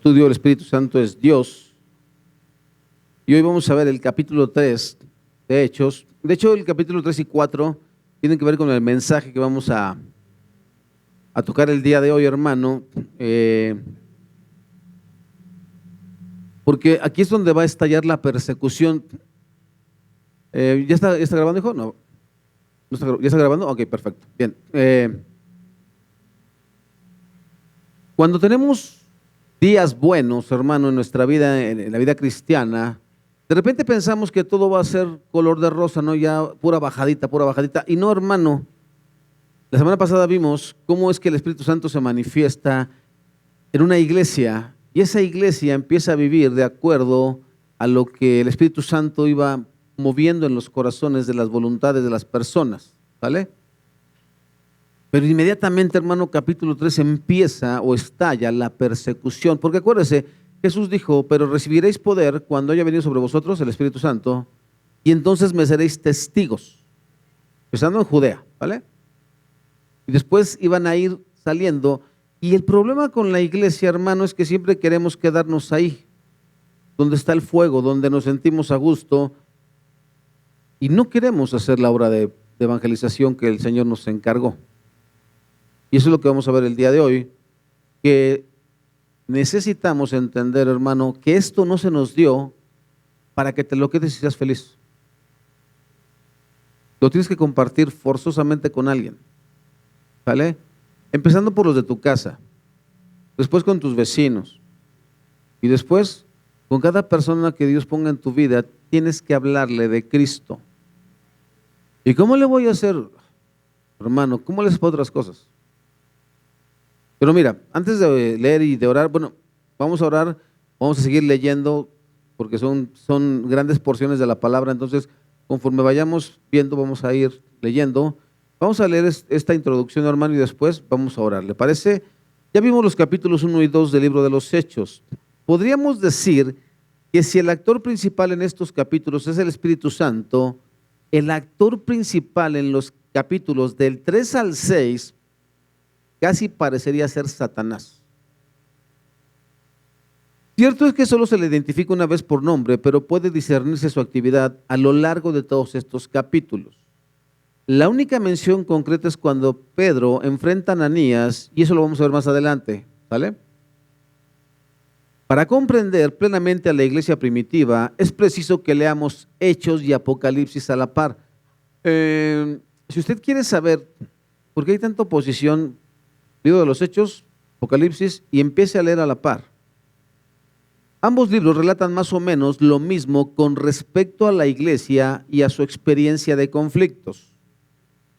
estudio El Espíritu Santo es Dios. Y hoy vamos a ver el capítulo 3 de Hechos. De hecho, el capítulo 3 y 4 tienen que ver con el mensaje que vamos a tocar el día de hoy, hermano. Porque aquí es donde va a estallar la persecución. ¿Ya está grabando, hijo? No. ¿Ya está grabando? Ok, perfecto. Bien. Cuando tenemos días buenos, hermano, en nuestra vida, en la vida cristiana, de repente pensamos que todo va a ser color de rosa, ¿no? Ya pura bajadita, pura bajadita. Y no, hermano. La semana pasada vimos cómo es que el Espíritu Santo se manifiesta en una iglesia y esa iglesia empieza a vivir de acuerdo a lo que el Espíritu Santo iba moviendo en los corazones de las voluntades de las personas, ¿vale? Pero inmediatamente, hermano, capítulo 3 empieza o estalla la persecución, porque acuérdese, Jesús dijo, pero recibiréis poder cuando haya venido sobre vosotros el Espíritu Santo y entonces me seréis testigos, empezando en Judea, ¿vale? Y después iban a ir saliendo. Y el problema con la iglesia, hermano, es que siempre queremos quedarnos ahí, donde está el fuego, donde nos sentimos a gusto, y no queremos hacer la obra de evangelización que el Señor nos encargó. Y eso es lo que vamos a ver el día de hoy, que necesitamos entender, hermano, que esto no se nos dio para que te lo quedes y seas feliz. Lo tienes que compartir forzosamente con alguien, ¿vale? Empezando por los de tu casa, después con tus vecinos y después con cada persona que Dios ponga en tu vida, tienes que hablarle de Cristo. ¿Y cómo le voy a hacer, hermano? ¿Cómo les hago otras cosas? Pero mira, antes de leer y de orar, bueno, vamos a orar, vamos a seguir leyendo porque son grandes porciones de la palabra, entonces conforme vayamos viendo vamos a ir leyendo. Vamos a leer esta introducción, hermano, y después vamos a orar. ¿Le parece? Ya vimos los capítulos 1 y 2 del libro de los Hechos. Podríamos decir que si el actor principal en estos capítulos es el Espíritu Santo, el actor principal en los capítulos del 3 al 6 casi parecería ser Satanás. Cierto es que solo se le identifica una vez por nombre, pero puede discernirse su actividad a lo largo de todos estos capítulos. La única mención concreta es cuando Pedro enfrenta a Ananías, y eso lo vamos a ver más adelante, ¿vale? Para comprender plenamente a la iglesia primitiva, es preciso que leamos Hechos y Apocalipsis a la par. Si usted quiere saber por qué hay tanta oposición, libro de los Hechos, Apocalipsis, y empiece a leer a la par. Ambos libros relatan más o menos lo mismo con respecto a la iglesia y a su experiencia de conflictos,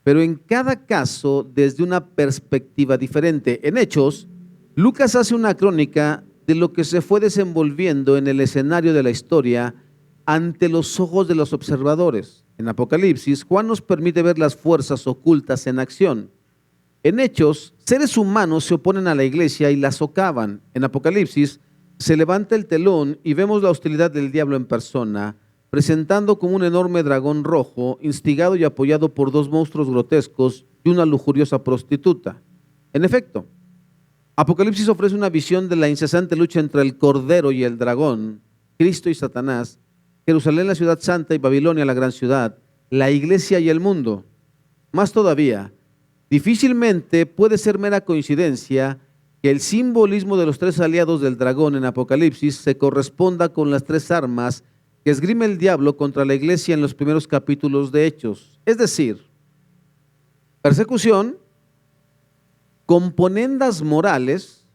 pero en cada caso desde una perspectiva diferente. En Hechos, Lucas hace una crónica de lo que se fue desenvolviendo en el escenario de la historia ante los ojos de los observadores. En Apocalipsis, Juan nos permite ver las fuerzas ocultas en acción. En Hechos, seres humanos se oponen a la iglesia y la socavan. En Apocalipsis, se levanta el telón y vemos la hostilidad del diablo en persona, presentando como un enorme dragón rojo, instigado y apoyado por dos monstruos grotescos y una lujuriosa prostituta. En efecto, Apocalipsis ofrece una visión de la incesante lucha entre el Cordero y el dragón, Cristo y Satanás, Jerusalén la ciudad santa y Babilonia la gran ciudad, la iglesia y el mundo. Más todavía, difícilmente puede ser mera coincidencia que el simbolismo de los tres aliados del dragón en Apocalipsis se corresponda con las tres armas que esgrime el diablo contra la iglesia en los primeros capítulos de Hechos. Es decir, persecución, componendas morales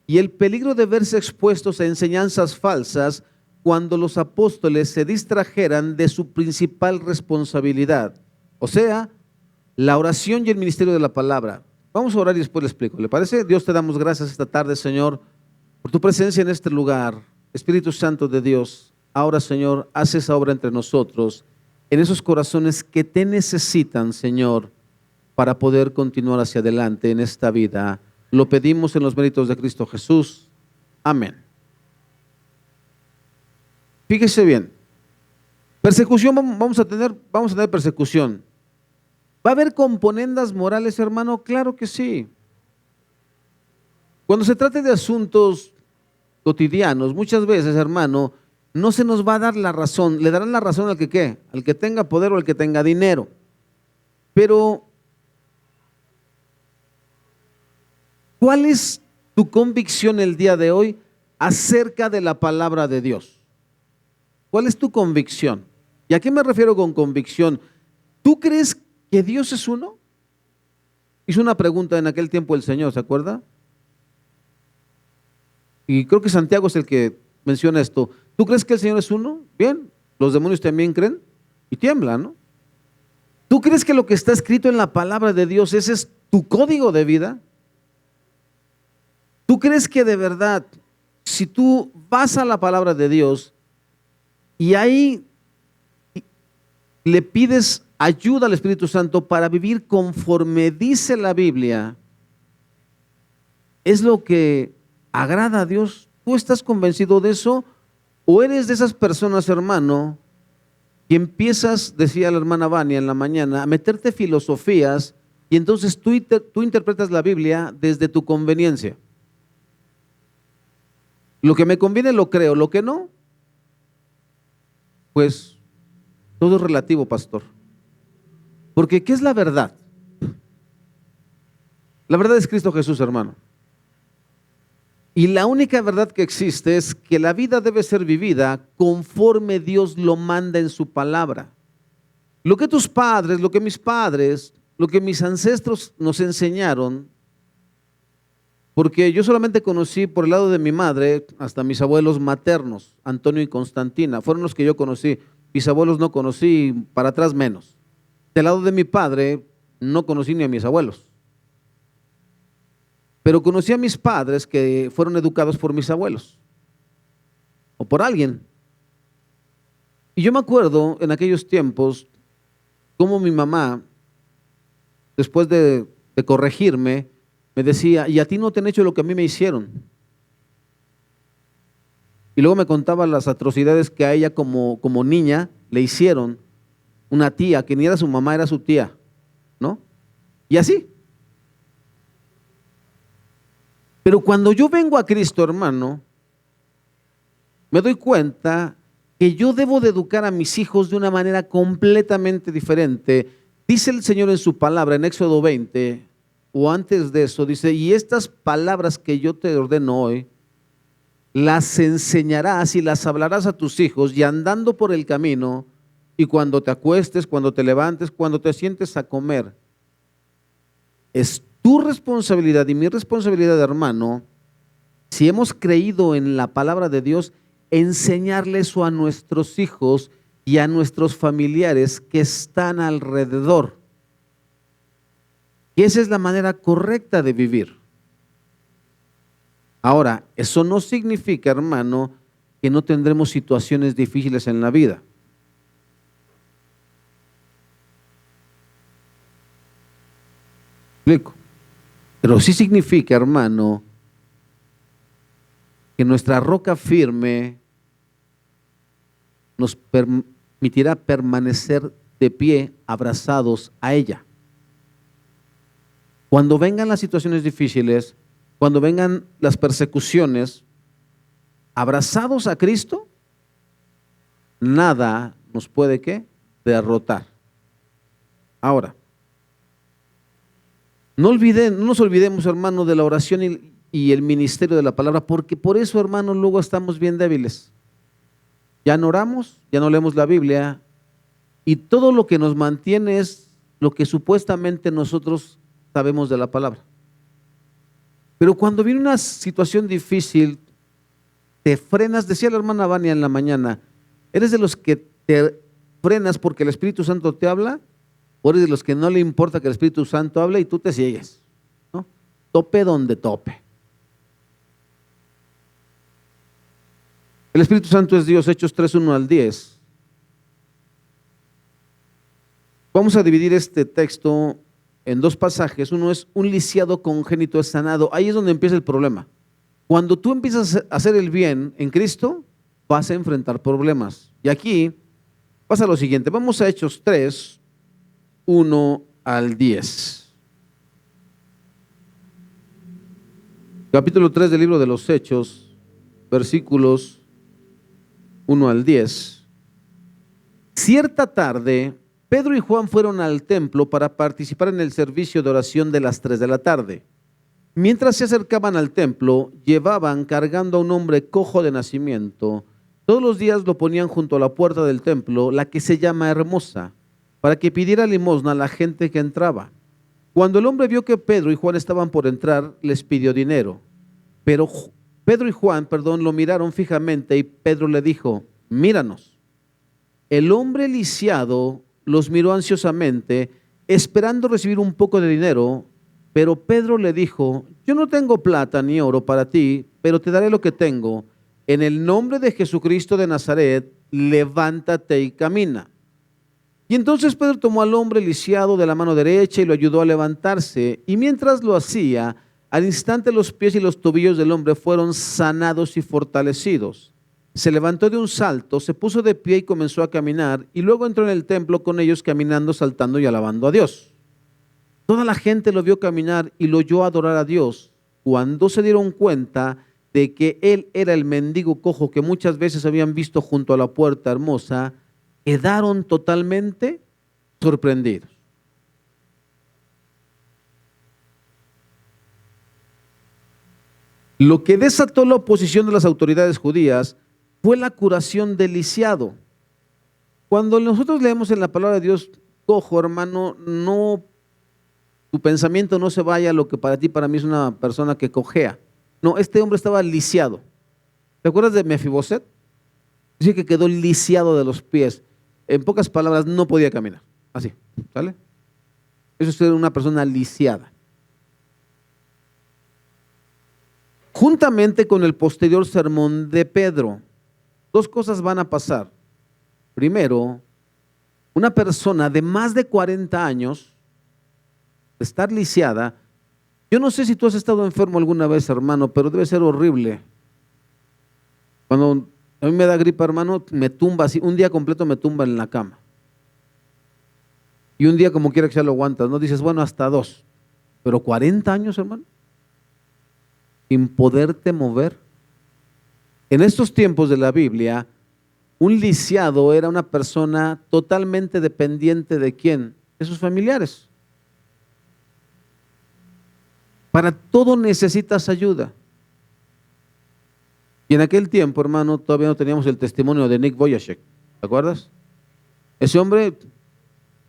y el peligro de verse expuestos a enseñanzas falsas cuando los apóstoles se distrajeran de su principal responsabilidad, o sea, la oración y el ministerio de la palabra. Vamos a orar y después le explico. ¿Le parece? Dios, te damos gracias esta tarde, Señor, por tu presencia en este lugar. Espíritu Santo de Dios, ahora, Señor, haz esa obra entre nosotros, en esos corazones que te necesitan, Señor, para poder continuar hacia adelante en esta vida. Lo pedimos en los méritos de Cristo Jesús. Amén. Fíjese bien. Persecución vamos a tener persecución. ¿Va a haber componendas morales, hermano? Claro que sí. Cuando se trate de asuntos cotidianos, muchas veces, hermano, no se nos va a dar la razón. Le darán la razón al que ¿qué? Al que tenga poder o al que tenga dinero. Pero, ¿cuál es tu convicción el día de hoy acerca de la palabra de Dios? ¿Cuál es tu convicción? ¿Y a qué me refiero con convicción? ¿Tú crees que Dios es uno? Hizo una pregunta en aquel tiempo el Señor, ¿se acuerda? Y creo que Santiago es el que menciona esto. ¿Tú crees que el Señor es uno? Bien, los demonios también creen y tiemblan, ¿no? ¿Tú crees que lo que está escrito en la palabra de Dios, ese es tu código de vida? ¿Tú crees que de verdad, si tú vas a la palabra de Dios y ahí le pides ayuda al Espíritu Santo para vivir conforme dice la Biblia, es lo que agrada a Dios? ¿Tú estás convencido de eso? ¿O eres de esas personas, hermano, que empiezas, decía la hermana Vania en la mañana, a meterte filosofías y entonces tú interpretas la Biblia desde tu conveniencia? Lo que me conviene lo creo, lo que no, pues todo es relativo, pastor. Porque ¿qué es la verdad? La verdad es Cristo Jesús, hermano. Y la única verdad que existe es que la vida debe ser vivida conforme Dios lo manda en su palabra. Lo que tus padres, lo que mis padres, lo que mis ancestros nos enseñaron, porque yo solamente conocí por el lado de mi madre hasta mis abuelos maternos, Antonio y Constantina, fueron los que yo conocí. Mis abuelos no conocí, para atrás menos. Del lado de mi padre no conocí ni a mis abuelos. Pero conocí a mis padres que fueron educados por mis abuelos o por alguien. Y yo me acuerdo en aquellos tiempos cómo mi mamá, después de corregirme, me decía, y a ti no te han hecho lo que a mí me hicieron. Y luego me contaba las atrocidades que a ella como niña le hicieron una tía, que ni era su mamá, era su tía, ¿no? Y así. Pero cuando yo vengo a Cristo, hermano, me doy cuenta que yo debo de educar a mis hijos de una manera completamente diferente. Dice el Señor en su palabra, en Éxodo 20, o antes de eso, dice, y estas palabras que yo te ordeno hoy, las enseñarás y las hablarás a tus hijos, y andando por el camino, y cuando te acuestes, cuando te levantes, cuando te sientes a comer. Es tu responsabilidad y mi responsabilidad, hermano, si hemos creído en la palabra de Dios, enseñarle eso a nuestros hijos y a nuestros familiares que están alrededor. Y esa es la manera correcta de vivir. Ahora, eso no significa, hermano, que no tendremos situaciones difíciles en la vida. ¿Explico? Pero sí significa, hermano, que nuestra roca firme nos permitirá permanecer de pie, abrazados a ella. Cuando vengan las situaciones difíciles, cuando vengan las persecuciones, abrazados a Cristo, nada nos puede ¿qué? Derrotar. Ahora, no nos olvidemos, hermano, de la oración y el ministerio de la palabra, porque por eso, hermano, luego estamos bien débiles. Ya no oramos, ya no leemos la Biblia, y todo lo que nos mantiene es lo que supuestamente nosotros sabemos de la palabra. Pero cuando viene una situación difícil, te frenas, decía la hermana Vania en la mañana, ¿eres de los que te frenas porque el Espíritu Santo te habla? ¿O eres de los que no le importa que el Espíritu Santo hable y tú te sigues? ¿No? Tope donde tope. El Espíritu Santo es Dios, Hechos 3, 1 al 10. Vamos a dividir este texto en dos pasajes. Uno es un lisiado congénito es sanado. Ahí es donde empieza el problema. Cuando tú empiezas a hacer el bien en Cristo, vas a enfrentar problemas. Y aquí pasa lo siguiente. Vamos a Hechos 3, 1 al 10. Capítulo 3 del libro de los Hechos, versículos 1 al 10. Cierta tarde, Pedro y Juan fueron al templo para participar en el servicio de oración de las 3 de la tarde. Mientras se acercaban al templo, llevaban cargando a un hombre cojo de nacimiento. Todos los días lo ponían junto a la puerta del templo, la que se llama Hermosa, para que pidiera limosna a la gente que entraba. Cuando el hombre vio que Pedro y Juan estaban por entrar, les pidió dinero. Pero Pedro y Juan, lo miraron fijamente y Pedro le dijo: míranos. El hombre lisiado los miró ansiosamente, esperando recibir un poco de dinero, pero Pedro le dijo: yo no tengo plata ni oro para ti, pero te daré lo que tengo. En el nombre de Jesucristo de Nazaret, levántate y camina. Y entonces Pedro tomó al hombre lisiado de la mano derecha y lo ayudó a levantarse. Y mientras lo hacía, al instante los pies y los tobillos del hombre fueron sanados y fortalecidos. Se levantó de un salto, se puso de pie y comenzó a caminar, y luego entró en el templo con ellos caminando, saltando y alabando a Dios. Toda la gente lo vio caminar y lo oyó adorar a Dios. Cuando se dieron cuenta de que él era el mendigo cojo que muchas veces habían visto junto a la puerta hermosa, quedaron totalmente sorprendidos. Lo que desató la oposición de las autoridades judías fue la curación del lisiado. Cuando nosotros leemos en la palabra de Dios cojo, hermano, no, tu pensamiento no se vaya a lo que para ti, para mí es una persona que cojea. No, este hombre estaba lisiado. ¿Te acuerdas de Mefiboset? Dice que quedó lisiado de los pies. En pocas palabras, no podía caminar. Así, ¿sale? Eso es ser una persona lisiada. Juntamente con el posterior sermón de Pedro, dos cosas van a pasar. Primero, una persona de más de 40 años, de estar lisiada. Yo no sé si tú has estado enfermo alguna vez, hermano, pero debe ser horrible. Cuando a mí me da gripa, hermano, me tumba así, un día completo me tumba en la cama. Y un día como quiera que sea lo aguantas, ¿no? Dices, bueno, hasta 2. Pero 40 años, hermano, sin poderte mover. En estos tiempos de la Biblia, un lisiado era una persona totalmente dependiente ¿de quién? De sus familiares. Para todo necesitas ayuda. Y en aquel tiempo, hermano, todavía no teníamos el testimonio de Nick Vujicic, ¿te acuerdas? Ese hombre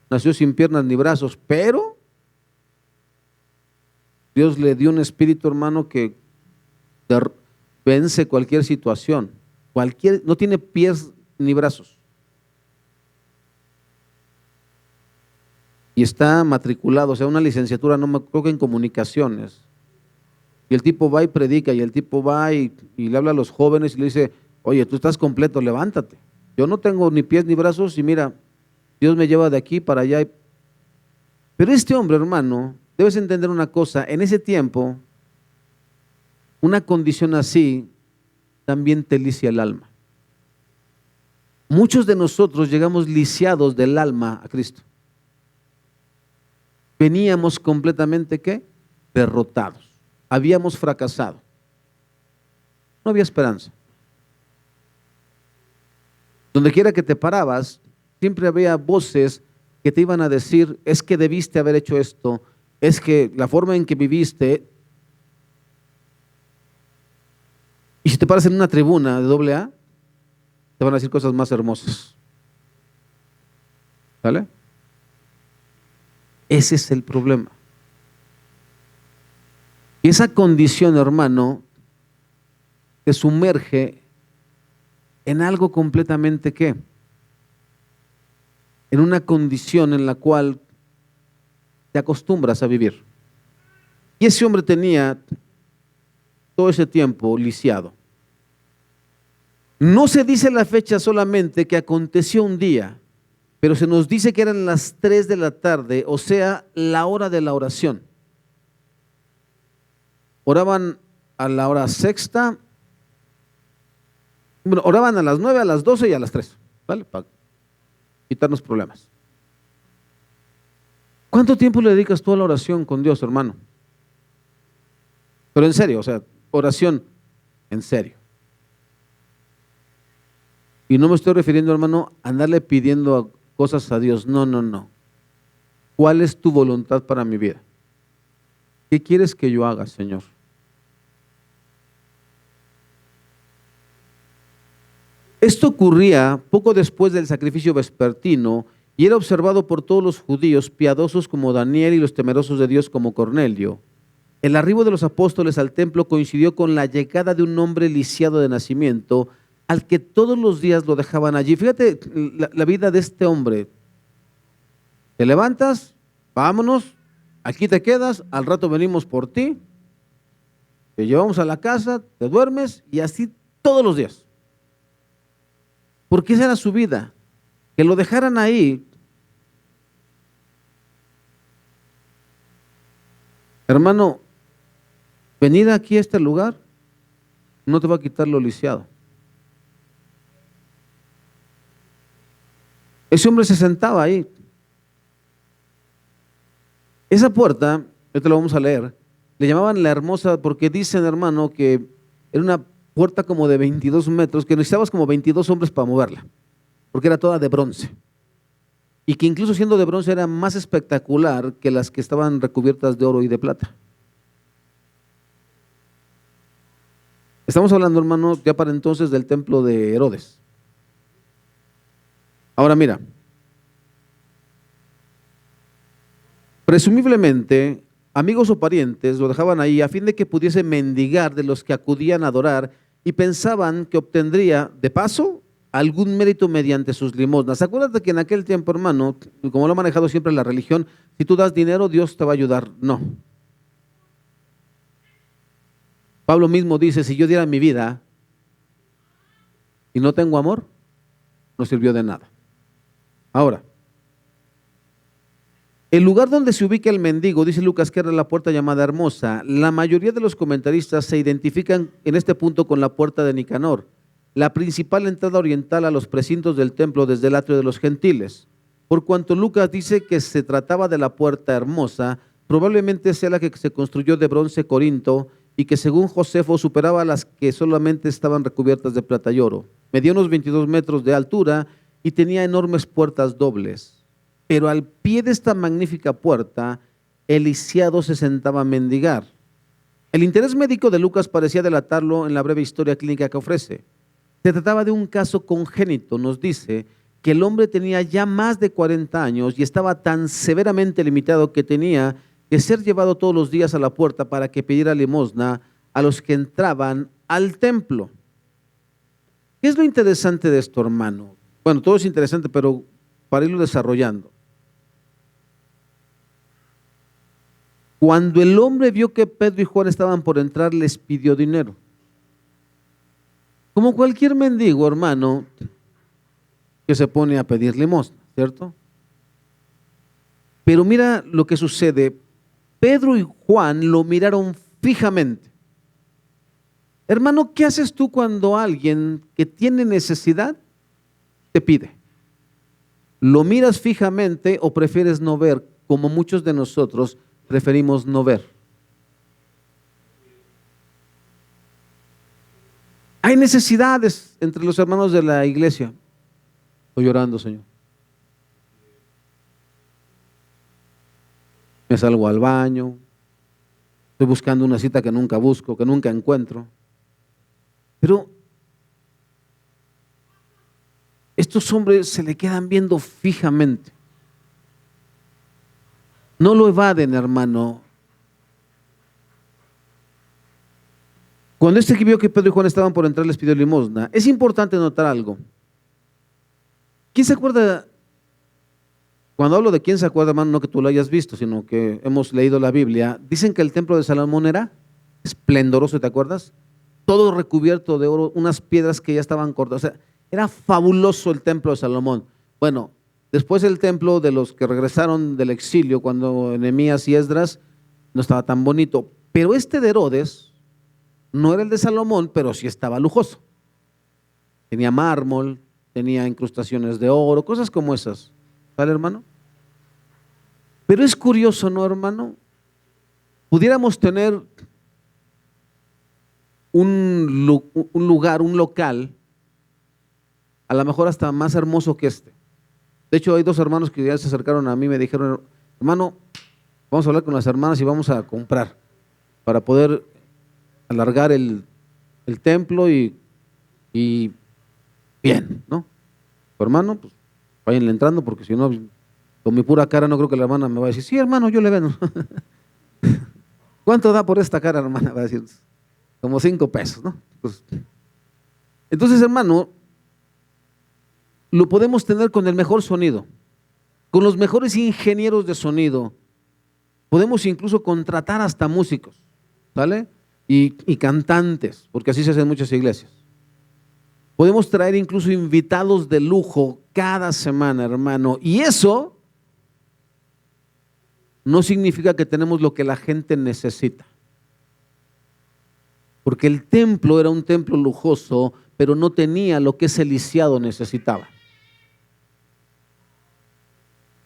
nació sin piernas ni brazos, pero Dios le dio un espíritu, hermano, que vence cualquier situación. No tiene pies ni brazos. Y está matriculado, o sea, una licenciatura, no me creo que en comunicaciones. Y el tipo va y predica, y el tipo va y le habla a los jóvenes y le dice: oye, tú estás completo, levántate. Yo no tengo ni pies ni brazos y mira, Dios me lleva de aquí para allá. Pero este hombre, hermano, debes entender una cosa, en ese tiempo, una condición así también te licia el alma. Muchos de nosotros llegamos lisiados del alma a Cristo. Veníamos completamente, ¿qué? Derrotados. Habíamos fracasado. No había esperanza. Donde quiera que te parabas, siempre había voces que te iban a decir: es que debiste haber hecho esto, es que la forma en que viviste. Y si te paras en una tribuna de AA, te van a decir cosas más hermosas. ¿Sale? Ese es el problema. Y esa condición, hermano, te sumerge en algo completamente ¿qué? En una condición en la cual te acostumbras a vivir. Y ese hombre tenía todo ese tiempo lisiado. No se dice la fecha solamente que aconteció un día, pero se nos dice que eran las 3 de la tarde, o sea, la hora de la oración. Oraban a la hora sexta, bueno, oraban a las 9, a las 12 y a las 3, ¿vale? Para quitarnos problemas. ¿Cuánto tiempo le dedicas tú a la oración con Dios, hermano? Pero en serio, o sea, oración en serio. Y no me estoy refiriendo, hermano, a andarle pidiendo cosas a Dios. No, no, no. ¿Cuál es tu voluntad para mi vida? ¿Qué quieres que yo haga, Señor? Esto ocurría poco después del sacrificio vespertino y era observado por todos los judíos piadosos como Daniel y los temerosos de Dios como Cornelio. El arribo de los apóstoles al templo coincidió con la llegada de un hombre lisiado de nacimiento, al que todos los días lo dejaban allí. Fíjate la vida de este hombre. Te levantas, vámonos, aquí te quedas, al rato venimos por ti, te llevamos a la casa, te duermes y así todos los días. Porque esa era su vida. Que lo dejaran ahí. Hermano, venir aquí a este lugar no te va a quitar lo lisiado. Ese hombre se sentaba ahí. Esa puerta, esto lo vamos a leer, le llamaban la hermosa porque dicen, hermano, que era una puerta como de 22 metros, que necesitabas como 22 hombres para moverla, porque era toda de bronce. Y que incluso siendo de bronce era más espectacular que las que estaban recubiertas de oro y de plata. Estamos hablando, hermano, ya para entonces del templo de Herodes. Ahora mira, presumiblemente amigos o parientes lo dejaban ahí a fin de que pudiese mendigar de los que acudían a adorar y pensaban que obtendría de paso algún mérito mediante sus limosnas. Acuérdate que en aquel tiempo, hermano, como lo ha manejado siempre la religión, si tú das dinero, Dios te va a ayudar. No. Pablo mismo dice, si yo diera mi vida y no tengo amor, no sirvió de nada. Ahora, el lugar donde se ubica el mendigo, dice Lucas que era la puerta llamada Hermosa. La mayoría de los comentaristas se identifican en este punto con la puerta de Nicanor, la principal entrada oriental a los precintos del templo desde el atrio de los gentiles. Por cuanto Lucas dice que se trataba de la puerta Hermosa, probablemente sea la que se construyó de bronce corinto y que según Josefo superaba las que solamente estaban recubiertas de plata y oro. Medía unos 22 metros de altura y tenía enormes puertas dobles. Pero al pie de esta magnífica puerta, el lisiado se sentaba a mendigar. El interés médico de Lucas parecía delatarlo en la breve historia clínica que ofrece. Se trataba de un caso congénito, nos dice que el hombre tenía ya más de 40 años y estaba tan severamente limitado que tenía que ser llevado todos los días a la puerta para que pidiera limosna a los que entraban al templo. ¿Qué es lo interesante de esto, hermano? Bueno, todo es interesante, pero para irlo desarrollando. Cuando el hombre vio que Pedro y Juan estaban por entrar, les pidió dinero. Como cualquier mendigo, hermano, que se pone a pedir limosna, ¿cierto? Pero mira lo que sucede. Pedro y Juan lo miraron fijamente. Hermano, ¿qué haces tú cuando alguien que tiene necesidad te pide? ¿Lo miras fijamente o prefieres no ver, como muchos de nosotros preferimos no ver? Hay necesidades entre los hermanos de la iglesia. Estoy llorando, Señor. Me salgo al baño. Estoy buscando una cita que nunca busco, que nunca encuentro. Pero estos hombres se le quedan viendo fijamente. No lo evaden, hermano. Cuando este que vio que Pedro y Juan estaban por entrar, les pidió limosna. Es importante notar algo. ¿Quién se acuerda? Cuando hablo de quién se acuerda, hermano, no que tú lo hayas visto, sino que hemos leído la Biblia. Dicen que el templo de Salomón era esplendoroso, ¿te acuerdas? Todo recubierto de oro, unas piedras que ya estaban cortadas. O sea, era fabuloso el templo de Salomón. Bueno, después el templo de los que regresaron del exilio, cuando Nehemías y Esdras, no estaba tan bonito. Pero este de Herodes no era el de Salomón, pero sí estaba lujoso. Tenía mármol, tenía incrustaciones de oro, cosas como esas. ¿Vale, hermano? Pero es curioso, ¿no, hermano? Pudiéramos tener un lugar, un local, a lo mejor hasta más hermoso que este. De hecho, hay dos hermanos que ya se acercaron a mí y me dijeron, hermano, vamos a hablar con las hermanas y vamos a comprar para poder alargar el templo y bien, ¿no? Hermano, pues váyanle entrando porque si no, con mi pura cara no creo que la hermana me va a decir, sí, hermano, yo le vendo. ¿Cuánto da por esta cara, hermana? Va a decir, como 5 pesos, ¿no? Entonces, hermano, lo podemos tener con el mejor sonido, con los mejores ingenieros de sonido. Podemos incluso contratar hasta músicos, ¿vale? Y cantantes, porque así se hace en muchas iglesias. Podemos traer incluso invitados de lujo cada semana, hermano. Y eso no significa que tenemos lo que la gente necesita. Porque el templo era un templo lujoso, pero no tenía lo que ese lisiado necesitaba.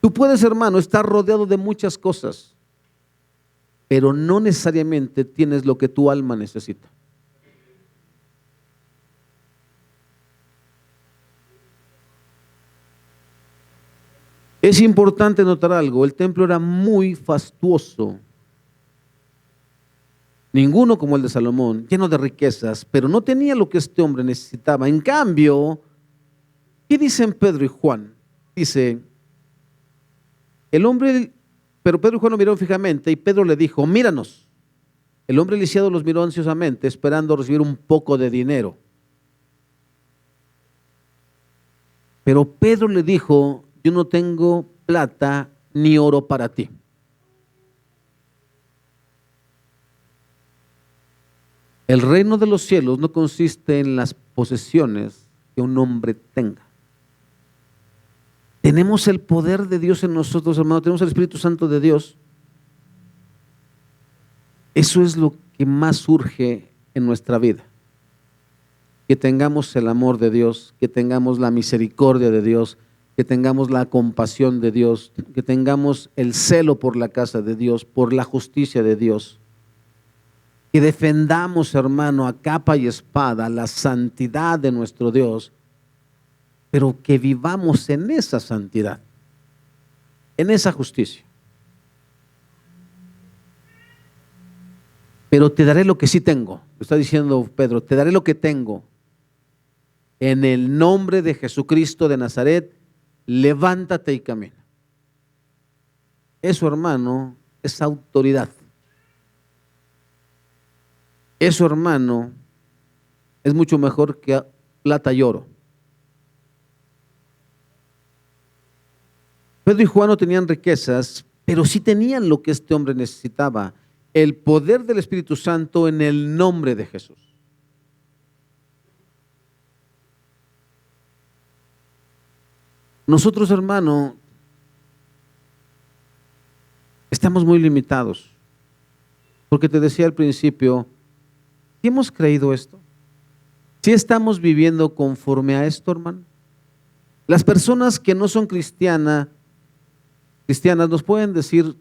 Tú puedes, hermano, estar rodeado de muchas cosas, pero no necesariamente tienes lo que tu alma necesita. Es importante notar algo, el templo era muy fastuoso, ninguno como el de Salomón, lleno de riquezas, pero no tenía lo que este hombre necesitaba. En cambio, ¿qué dicen Pedro y Juan? Dice, pero Pedro y Juan lo miraron fijamente y Pedro le dijo, míranos. El hombre lisiado los miró ansiosamente, esperando recibir un poco de dinero. Pero Pedro le dijo, yo no tengo plata ni oro para ti. El reino de los cielos no consiste en las posesiones que un hombre tenga. Tenemos el poder de Dios en nosotros, hermano, tenemos el Espíritu Santo de Dios. Eso es lo que más surge en nuestra vida. Que tengamos el amor de Dios, que tengamos la misericordia de Dios, que tengamos la compasión de Dios, que tengamos el celo por la casa de Dios, por la justicia de Dios. Que defendamos, hermano, a capa y espada la santidad de nuestro Dios, pero que vivamos en esa santidad, en esa justicia. Pero te daré lo que sí tengo, está diciendo Pedro, te daré lo que tengo. En el nombre de Jesucristo de Nazaret, levántate y camina. Eso, hermano, es autoridad. Eso, hermano, es mucho mejor que plata y oro. Pedro y Juan no tenían riquezas, pero sí tenían lo que este hombre necesitaba, el poder del Espíritu Santo en el nombre de Jesús. Nosotros, hermano, estamos muy limitados, porque te decía al principio, ¿sí hemos creído esto? ¿Sí estamos viviendo conforme a esto, hermano? Las personas que no son cristianas nos pueden decir,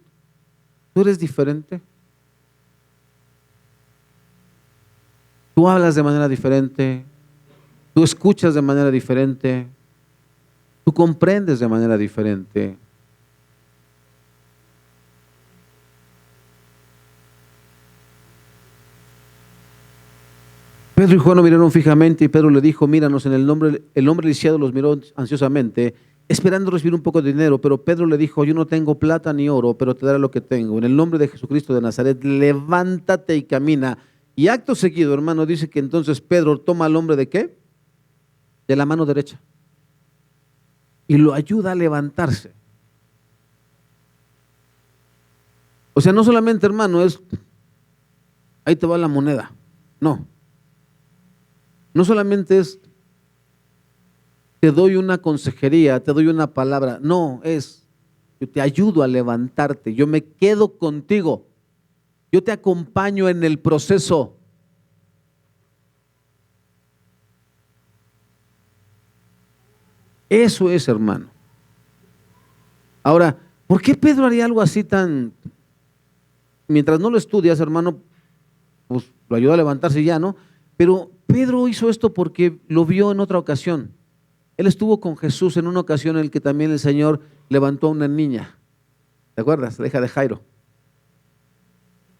¿tú eres diferente? Tú hablas de manera diferente, tú escuchas de manera diferente, tú comprendes de manera diferente. Pedro y Juan lo miraron fijamente y Pedro le dijo, míranos, el hombre lisiado los miró ansiosamente, esperando recibir un poco de dinero, pero Pedro le dijo, yo no tengo plata ni oro, pero te daré lo que tengo. En el nombre de Jesucristo de Nazaret, levántate y camina. Y acto seguido, hermano, dice que entonces Pedro toma al hombre ¿de qué? De la mano derecha. Y lo ayuda a levantarse. O sea, no solamente, hermano, es, ahí te va la moneda. No. No solamente es, te doy una consejería, te doy una palabra. No, es, yo te ayudo a levantarte, yo me quedo contigo, yo te acompaño en el proceso. Eso es, hermano. Ahora, ¿por qué Pedro haría algo así tan, mientras no lo estudias, hermano, pues lo ayuda a levantarse ya, ¿no? Pero Pedro hizo esto porque lo vio en otra ocasión. Él estuvo con Jesús en una ocasión en la que también el Señor levantó a una niña. ¿Te acuerdas? La hija de Jairo.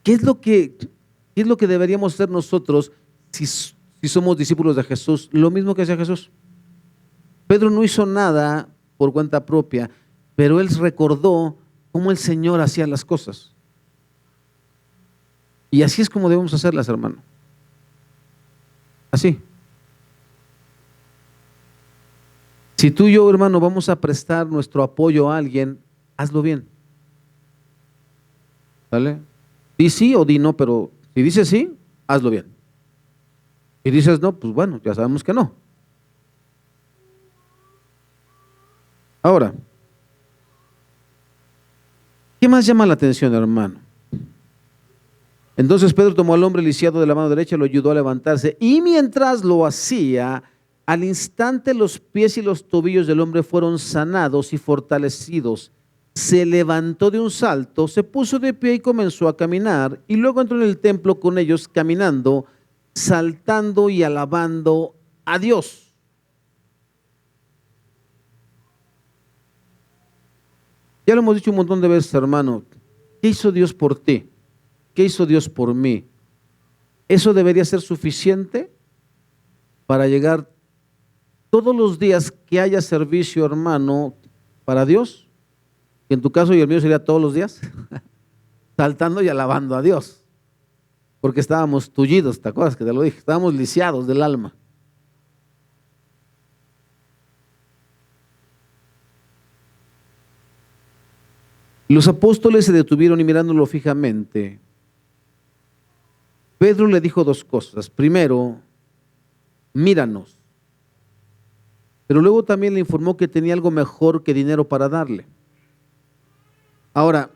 ¿Qué es lo que deberíamos hacer nosotros si somos discípulos de Jesús? Lo mismo que hacía Jesús. Pedro no hizo nada por cuenta propia, pero él recordó cómo el Señor hacía las cosas. Y así es como debemos hacerlas, hermano. Así. Si tú y yo, hermano, vamos a prestar nuestro apoyo a alguien, hazlo bien. ¿Vale? Di sí o di no, pero si dices sí, hazlo bien. Si dices no, pues bueno, ya sabemos que no. Ahora, ¿qué más llama la atención, hermano? Entonces Pedro tomó al hombre lisiado de la mano derecha, lo ayudó a levantarse, y mientras lo hacía, al instante los pies y los tobillos del hombre fueron sanados y fortalecidos. Se levantó de un salto, se puso de pie y comenzó a caminar, y luego entró en el templo con ellos caminando, saltando y alabando a Dios. Ya lo hemos dicho un montón de veces, hermano. ¿Qué hizo Dios por ti? ¿Qué hizo Dios por mí? Eso debería ser suficiente para llegar todos los días que haya servicio, hermano, para Dios. Que en tu caso y el mío sería todos los días, saltando y alabando a Dios. Porque estábamos tullidos, ¿te acuerdas que te lo dije? Estábamos lisiados del alma. Los apóstoles se detuvieron y mirándolo fijamente, Pedro le dijo dos cosas. Primero, míranos. Pero luego también le informó que tenía algo mejor que dinero para darle. Ahora,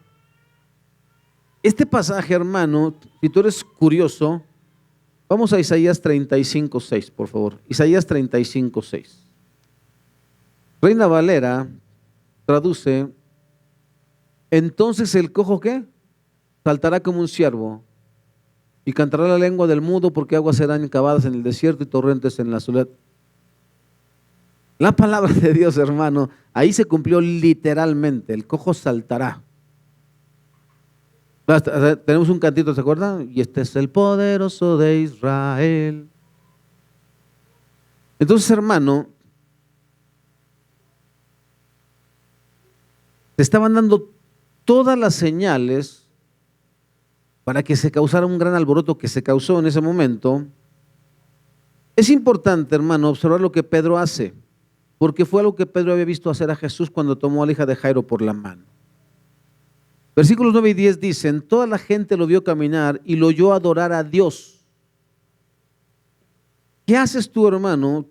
este pasaje, hermano, si tú eres curioso, vamos a Isaías 35:6, por favor. Isaías 35:6. Reina Valera traduce: entonces el cojo, ¿qué? Saltará como un ciervo y cantará la lengua del mudo, porque aguas serán cavadas en el desierto y torrentes en la soledad. La palabra de Dios, hermano, ahí se cumplió literalmente. El cojo saltará. Tenemos un cantito, ¿se acuerdan? Y este es el poderoso de Israel. Entonces, hermano, te estaban dando todas las señales para que se causara un gran alboroto que se causó en ese momento. Es importante, hermano, observar lo que Pedro hace, porque fue algo que Pedro había visto hacer a Jesús cuando tomó a la hija de Jairo por la mano. Versículos 9 y 10 dicen: toda la gente lo vio caminar y lo oyó adorar a Dios. ¿Qué haces tú, hermano,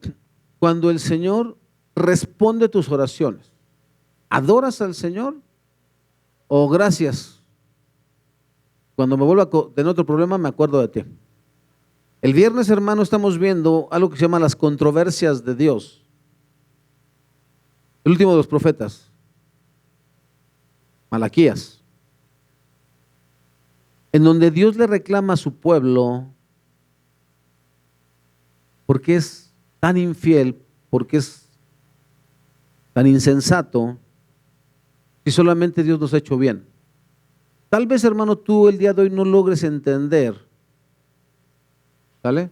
cuando el Señor responde tus oraciones? ¿Adoras al Señor? ¿O gracias? Cuando me vuelva a tener otro problema, me acuerdo de ti. El viernes, hermano, estamos viendo algo que se llama las controversias de Dios. El último de los profetas, Malaquías, en donde Dios le reclama a su pueblo porque es tan infiel, porque es tan insensato, si solamente Dios nos ha hecho bien. Tal vez, hermano, tú el día de hoy no logres entender, ¿vale?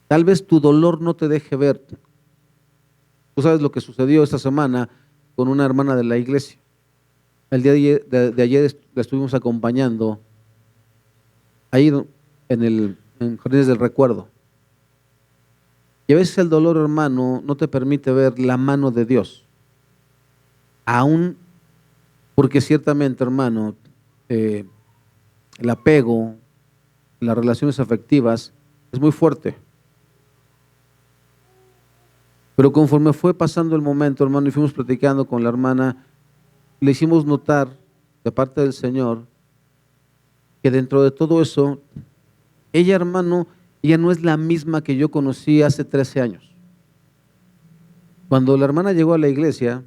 Tal vez tu dolor no te deje ver. Tú sabes lo que sucedió esta semana con una hermana de la iglesia. El día de ayer la estuvimos acompañando ahí en Jardines del Recuerdo. Y a veces el dolor, hermano, no te permite ver la mano de Dios. Aún porque ciertamente, hermano, el apego, las relaciones afectivas es muy fuerte. Pero conforme fue pasando el momento, hermano, y fuimos platicando con la hermana, le hicimos notar de parte del Señor que dentro de todo eso, ella, hermano, ella no es la misma que yo conocí hace 13 años. Cuando la hermana llegó a la iglesia,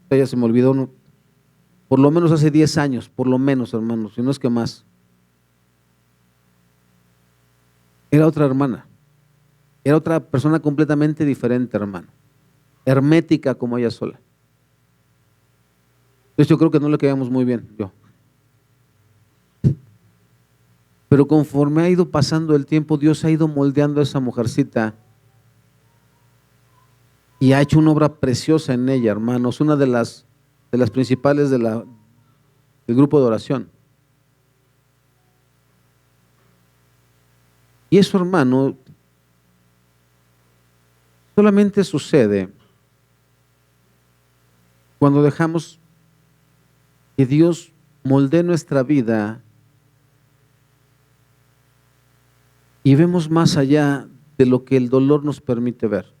ella se me olvidó, ¿no? Por lo menos hace 10 años, por lo menos, hermano, si no es que más. Era otra hermana, era otra persona completamente diferente, hermano. hermética como ella sola. Entonces yo creo que no le quedamos muy bien, yo. Pero conforme ha ido pasando el tiempo, Dios ha ido moldeando a esa mujercita y ha hecho una obra preciosa en ella, hermanos, una de las principales del grupo de oración. Y eso, hermano, solamente sucede cuando dejamos que Dios moldee nuestra vida y vemos más allá de lo que el dolor nos permite ver.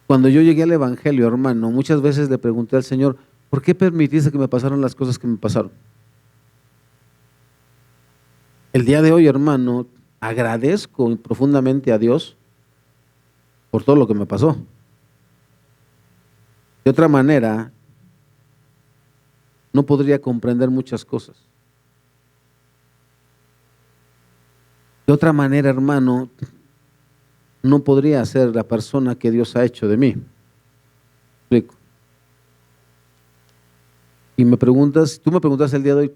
Cuando yo llegué al Evangelio, hermano, muchas veces le pregunté al Señor, ¿por qué permitiste que me pasaran las cosas que me pasaron? El día de hoy, hermano, agradezco profundamente a Dios por todo lo que me pasó. De otra manera, no podría comprender muchas cosas. De otra manera, hermano, no podría ser la persona que Dios ha hecho de mí. ¿Explico? Y tú me preguntas el día de hoy,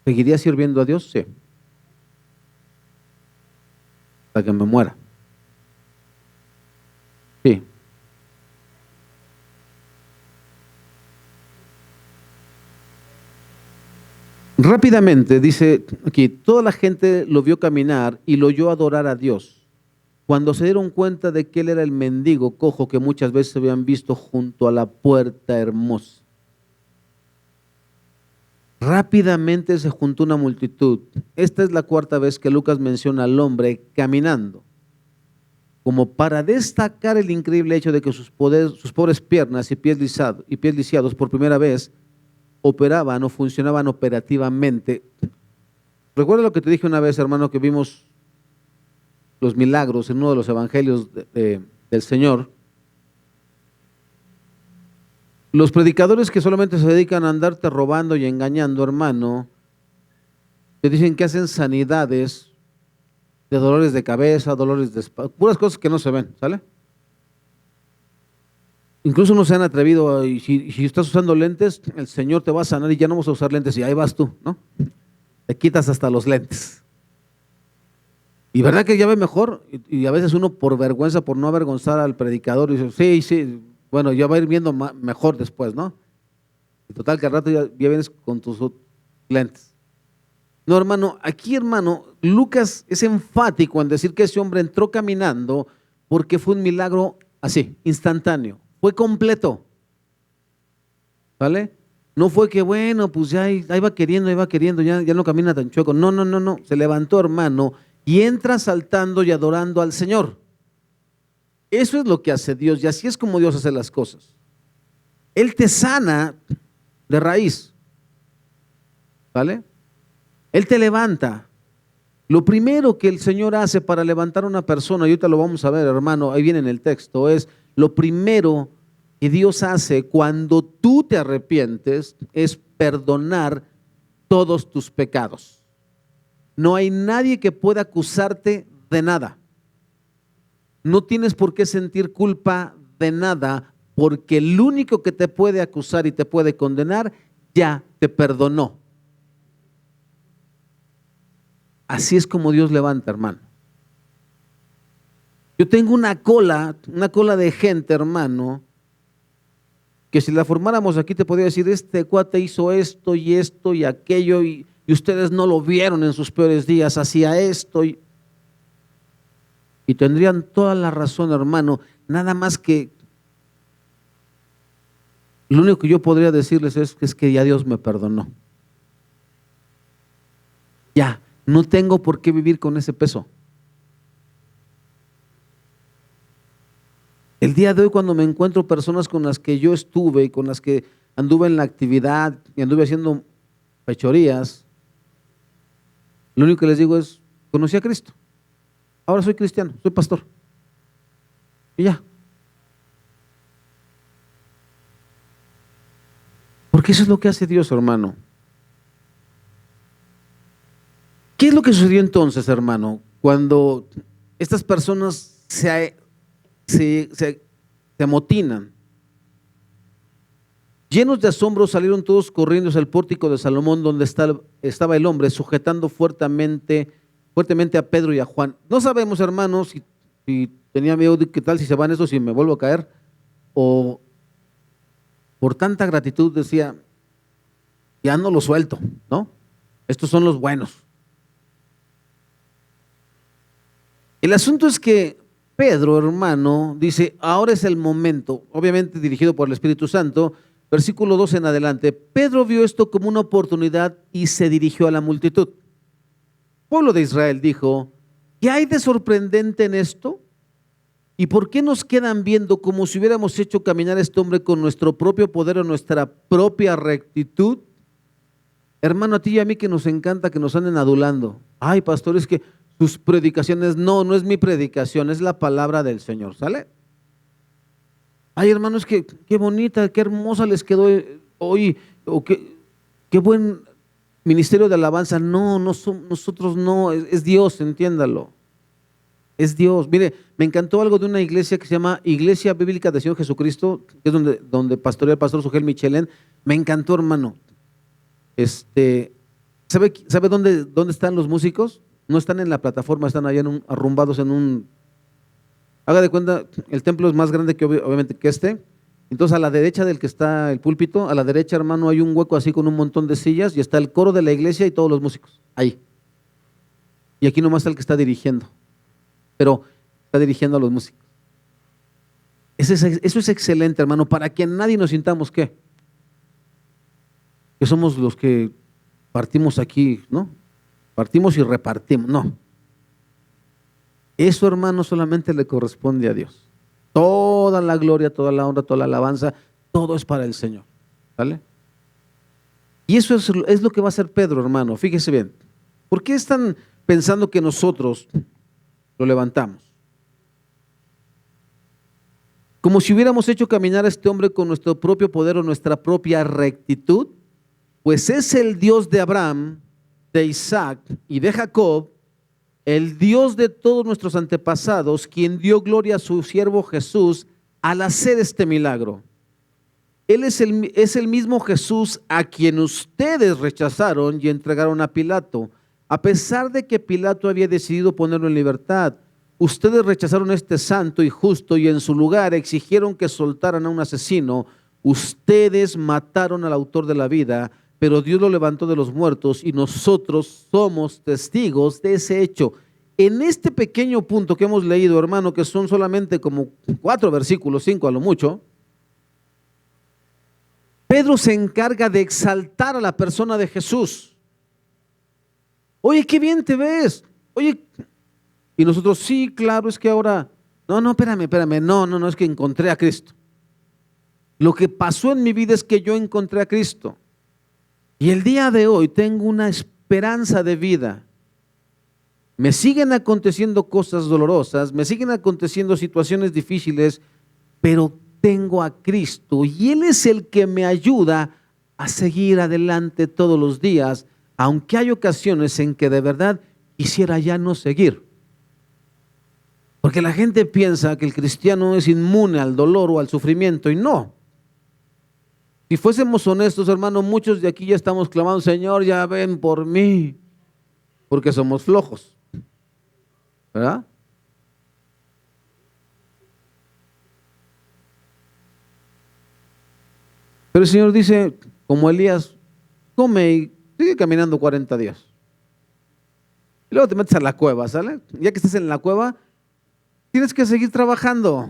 ¿seguiría sirviendo a Dios? Sí. Hasta que me muera. Sí. Rápidamente dice aquí, toda la gente lo vio caminar y lo oyó adorar a Dios. Cuando se dieron cuenta de que él era el mendigo cojo que muchas veces habían visto junto a la puerta hermosa. Rápidamente se juntó una multitud. Esta es la cuarta vez que Lucas menciona al hombre caminando, como para destacar el increíble hecho de que sus pobres piernas y pies lisiados por primera vez operaban o funcionaban operativamente. Recuerda lo que te dije una vez, hermano, que vimos los milagros en uno de los evangelios del Señor. Los predicadores que solamente se dedican a andarte robando y engañando, hermano, te dicen que hacen sanidades de dolores de cabeza, dolores de espalda, puras cosas que no se ven, ¿sale? Incluso no se han atrevido, y si estás usando lentes, el Señor te va a sanar y ya no vas a usar lentes y ahí vas tú, ¿no? Te quitas hasta los lentes. Y verdad que ya ve mejor, y a veces uno por vergüenza, por no avergonzar al predicador, dice, sí, bueno, ya va a ir viendo mejor después, ¿no? Y total que al rato ya vienes con tus lentes. No, hermano, aquí, hermano, Lucas es enfático en decir que ese hombre entró caminando porque fue un milagro así, instantáneo. Fue completo, ¿vale? No fue que, bueno, pues ya ahí va queriendo, ya no camina tan chueco. No. Se levantó, hermano, y entra saltando y adorando al Señor. Eso es lo que hace Dios, y así es como Dios hace las cosas. Él te sana de raíz, ¿vale? Él te levanta. Lo primero que el Señor hace para levantar a una persona, y ahorita lo vamos a ver, hermano, ahí viene en el texto, es lo primero que Dios hace cuando tú te arrepientes es perdonar todos tus pecados. No hay nadie que pueda acusarte de nada. No tienes por qué sentir culpa de nada, porque el único que te puede acusar y te puede condenar ya te perdonó. Así es como Dios levanta, hermano. Yo tengo una cola de gente, hermano, que si la formáramos aquí te podría decir, este cuate hizo esto y aquello, y ustedes no lo vieron en sus peores días, hacía esto, y tendrían toda la razón, hermano. Nada más que lo único que yo podría decirles es que ya Dios me perdonó. Ya, no tengo por qué vivir con ese peso. El día de hoy, cuando me encuentro personas con las que yo estuve y con las que anduve en la actividad y anduve haciendo fechorías, lo único que les digo es, conocí a Cristo, ahora soy cristiano, soy pastor, y ya. Porque eso es lo que hace Dios, hermano. ¿Qué es lo que sucedió entonces, hermano? Cuando estas personas se amotinan. Llenos de asombro salieron todos corriendo hacia el pórtico de Salomón, donde estaba el hombre, sujetando fuertemente a Pedro y a Juan. No sabemos, hermanos, si tenía miedo de qué tal si se van esos y me vuelvo a caer, o por tanta gratitud decía, ya no lo suelto, ¿no? Estos son los buenos. El asunto es que Pedro, hermano, dice, ahora es el momento, obviamente dirigido por el Espíritu Santo. Versículo 12 en adelante, Pedro vio esto como una oportunidad y se dirigió a la multitud. Pueblo de Israel, dijo, ¿qué hay de sorprendente en esto? ¿Y por qué nos quedan viendo como si hubiéramos hecho caminar a este hombre con nuestro propio poder o nuestra propia rectitud? Hermano, a ti y a mí que nos encanta que nos anden adulando. Ay, pastor, es que sus predicaciones, no es mi predicación, es la palabra del Señor, ¿sale? Ay, hermanos, qué bonita, qué hermosa les quedó hoy, o qué buen ministerio de alabanza. No nosotros no, es Dios, entiéndalo. Es Dios. Mire, me encantó algo de una iglesia que se llama Iglesia Bíblica del Señor Jesucristo, que es donde pastorea el pastor Sugel Michelén. Me encantó, hermano. ¿Sabe dónde están los músicos? No están en la plataforma, están allá arrumbados en un... Haga de cuenta, el templo es más grande que obviamente que este. Entonces a la derecha del que está el púlpito, a la derecha, hermano, hay un hueco así con un montón de sillas y está el coro de la iglesia y todos los músicos, ahí. Y aquí nomás está el que está dirigiendo, pero está dirigiendo a los músicos. Eso es excelente, hermano, para que nadie nos sintamos que somos los que partimos aquí, ¿no? Partimos y repartimos, no. Eso, hermano, solamente le corresponde a Dios. Toda la gloria, toda la honra, toda la alabanza, todo es para el Señor. ¿Vale? Y eso es lo que va a hacer Pedro, hermano. Fíjese bien. ¿Por qué están pensando que nosotros lo levantamos? Como si hubiéramos hecho caminar a este hombre con nuestro propio poder o nuestra propia rectitud, pues es el Dios de Abraham, de Isaac y de Jacob, el Dios de todos nuestros antepasados, quien dio gloria a su siervo Jesús al hacer este milagro. Él es el mismo Jesús a quien ustedes rechazaron y entregaron a Pilato. A pesar de que Pilato había decidido ponerlo en libertad, ustedes rechazaron a este santo y justo y en su lugar exigieron que soltaran a un asesino. Ustedes mataron al autor de la vida, pero Dios lo levantó de los muertos y nosotros somos testigos de ese hecho. En este pequeño punto que hemos leído, hermano, que son solamente como 4 versículos, 5 a lo mucho, Pedro se encarga de exaltar a la persona de Jesús. Oye, qué bien te ves. Oye, y nosotros, sí, claro, es que ahora, no, espérame, no, es que encontré a Cristo. Lo que pasó en mi vida es que yo encontré a Cristo. Y el día de hoy tengo una esperanza de vida. Me siguen aconteciendo cosas dolorosas, me siguen aconteciendo situaciones difíciles, pero tengo a Cristo y Él es el que me ayuda a seguir adelante todos los días, aunque hay ocasiones en que de verdad quisiera ya no seguir. Porque la gente piensa que el cristiano es inmune al dolor o al sufrimiento y no. Si fuésemos honestos, hermanos, muchos de aquí ya estamos clamando, Señor, ya ven por mí, porque somos flojos, ¿verdad? Pero el Señor dice, como Elías, come y sigue caminando 40 días. Y luego te metes a la cueva, ¿sale? Ya que estés en la cueva, tienes que seguir trabajando.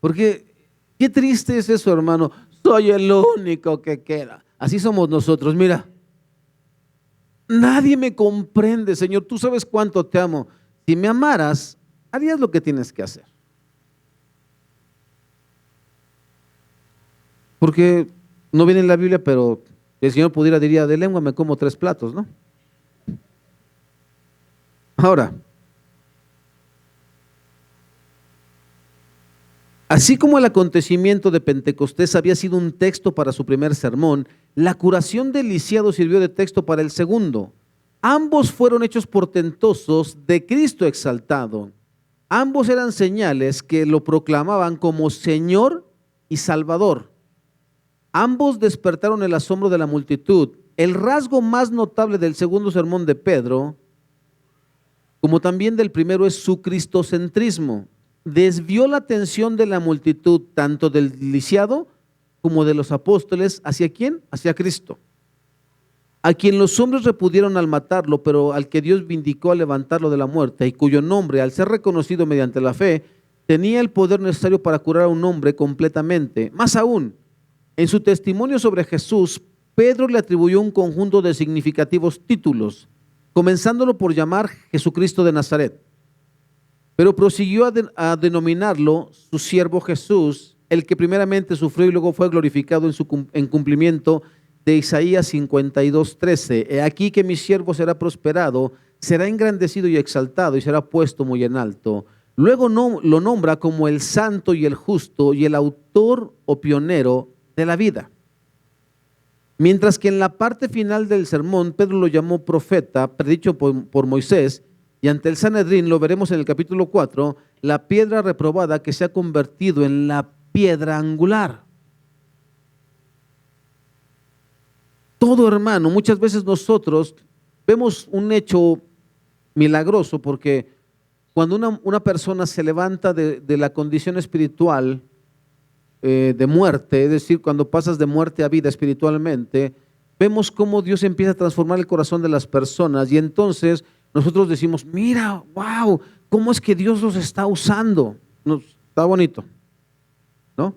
Porque qué triste es eso, hermano. Soy el único que queda. Así somos nosotros, mira. Nadie me comprende, Señor. Tú sabes cuánto te amo. Si me amaras, harías lo que tienes que hacer. Porque no viene en la Biblia, pero el Señor pudiera diría, de lengua me como 3 platos, ¿no? Ahora, así como el acontecimiento de Pentecostés había sido un texto para su primer sermón, la curación de Lisiado sirvió de texto para el segundo. Ambos fueron hechos portentosos de Cristo exaltado. Ambos eran señales que lo proclamaban como Señor y Salvador. Ambos despertaron el asombro de la multitud. El rasgo más notable del segundo sermón de Pedro, como también del primero, es su cristocentrismo. Desvió la atención de la multitud, tanto del lisiado como de los apóstoles. ¿Hacia quién? Hacia Cristo, a quien los hombres repudiaron al matarlo, pero al que Dios vindicó al levantarlo de la muerte, y cuyo nombre, al ser reconocido mediante la fe, tenía el poder necesario para curar a un hombre completamente. Más aún, en su testimonio sobre Jesús, Pedro le atribuyó un conjunto de significativos títulos, comenzándolo por llamar Jesucristo de Nazaret, pero prosiguió a denominarlo su siervo Jesús, el que primeramente sufrió y luego fue glorificado en cumplimiento de Isaías 52:13. He aquí que mi siervo será prosperado, será engrandecido y exaltado y será puesto muy en alto. Luego lo nombra como el santo y el justo y el autor o pionero de la vida. Mientras que en la parte final del sermón, Pedro lo llamó profeta, predicho por Moisés, y ante el Sanedrín, lo veremos en el capítulo 4, la piedra reprobada que se ha convertido en la piedra angular. Todo, hermano, muchas veces nosotros vemos un hecho milagroso, porque cuando una persona se levanta de la condición espiritual de muerte, es decir, cuando pasas de muerte a vida espiritualmente, vemos cómo Dios empieza a transformar el corazón de las personas, y entonces nosotros decimos, mira, wow, cómo es que Dios los está usando. Está bonito, ¿no?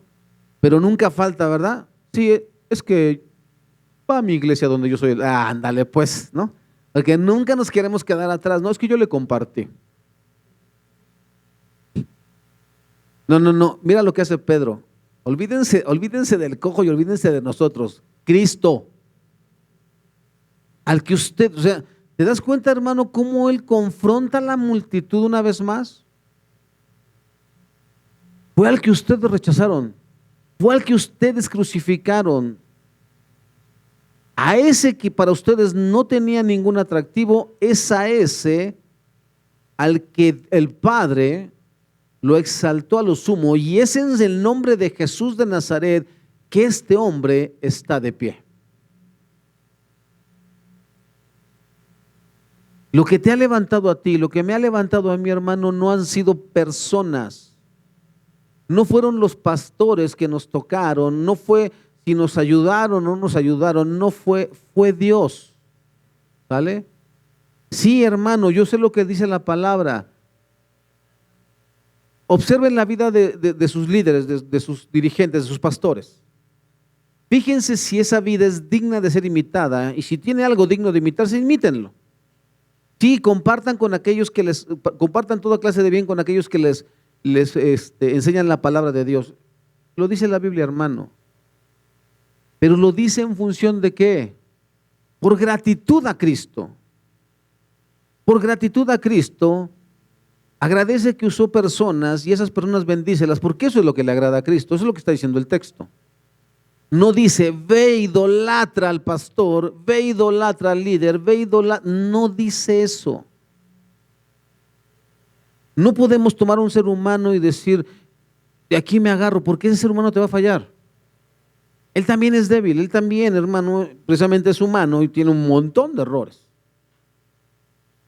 Pero nunca falta, ¿verdad? Sí, es que va a mi iglesia donde yo soy. Ándale, pues, ¿no? Porque nunca nos queremos quedar atrás. No, es que yo le compartí. No. Mira lo que hace Pedro. Olvídense del cojo y olvídense de nosotros. Cristo. Al que usted, o sea, ¿te das cuenta, hermano, cómo él confronta a la multitud una vez más? Fue al que ustedes rechazaron. Fue al que ustedes crucificaron. A ese que para ustedes no tenía ningún atractivo, es a ese al que el Padre lo exaltó a lo sumo, y ese es el nombre de Jesús de Nazaret, que este hombre está de pie. Lo que te ha levantado a ti, lo que me ha levantado a mi hermano, no han sido personas, no fueron los pastores que nos tocaron, no fue si nos ayudaron o no nos ayudaron, no fue Dios. ¿Sale? Sí, hermano, yo sé lo que dice la palabra. Observen la vida de sus líderes, de sus dirigentes, de sus pastores. Fíjense si esa vida es digna de ser imitada, y si tiene algo digno de imitarse, imítenlo. Sí, compartan toda clase de bien con aquellos que les enseñan la palabra de Dios. Lo dice la Biblia, hermano. Pero lo dice en función de ¿qué? Por gratitud a Cristo. Por gratitud a Cristo, agradece que usó personas, y esas personas bendícelas, porque eso es lo que le agrada a Cristo. Eso es lo que está diciendo el texto. No dice, ve idolatra al pastor, ve idolatra al líder, no dice eso. No podemos tomar a un ser humano y decir, de aquí me agarro, porque ese ser humano te va a fallar. Él también es débil, él también, hermano, precisamente es humano y tiene un montón de errores.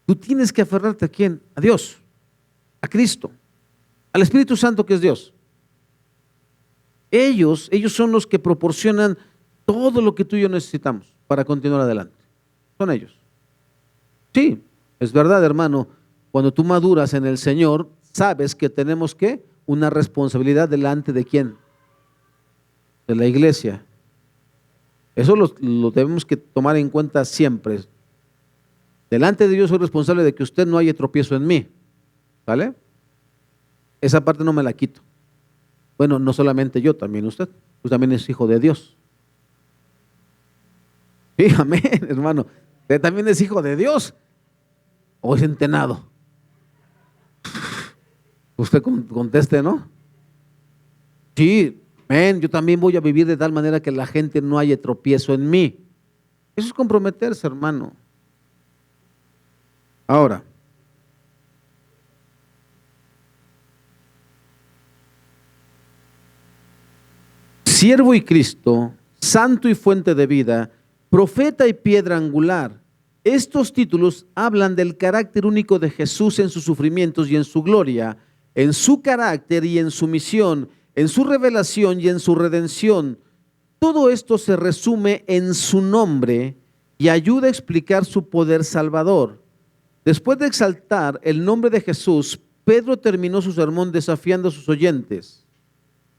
Tú tienes que aferrarte ¿a quién? A Dios, a Cristo, al Espíritu Santo, que es Dios. Ellos son los que proporcionan todo lo que tú y yo necesitamos para continuar adelante. Son ellos. Sí, es verdad, hermano, cuando tú maduras en el Señor, sabes que tenemos ¿qué? Una responsabilidad delante de ¿quién? De la iglesia. Eso lo debemos que tomar en cuenta siempre. Delante de Dios soy responsable de que usted no haya tropiezo en mí. ¿Vale? Esa parte no me la quito. Bueno, no solamente yo, también usted. Usted también es hijo de Dios. Sí, amén, hermano. Usted también es hijo de Dios. ¿O es entenado? Usted conteste, ¿no? Sí, amén. Yo también voy a vivir de tal manera que la gente no haya tropiezo en mí. Eso es comprometerse, hermano. Ahora, siervo y Cristo, santo y fuente de vida, profeta y piedra angular. Estos títulos hablan del carácter único de Jesús en sus sufrimientos y en su gloria, en su carácter y en su misión, en su revelación y en su redención. Todo esto se resume en su nombre y ayuda a explicar su poder salvador. Después de exaltar el nombre de Jesús, Pedro terminó su sermón desafiando a sus oyentes.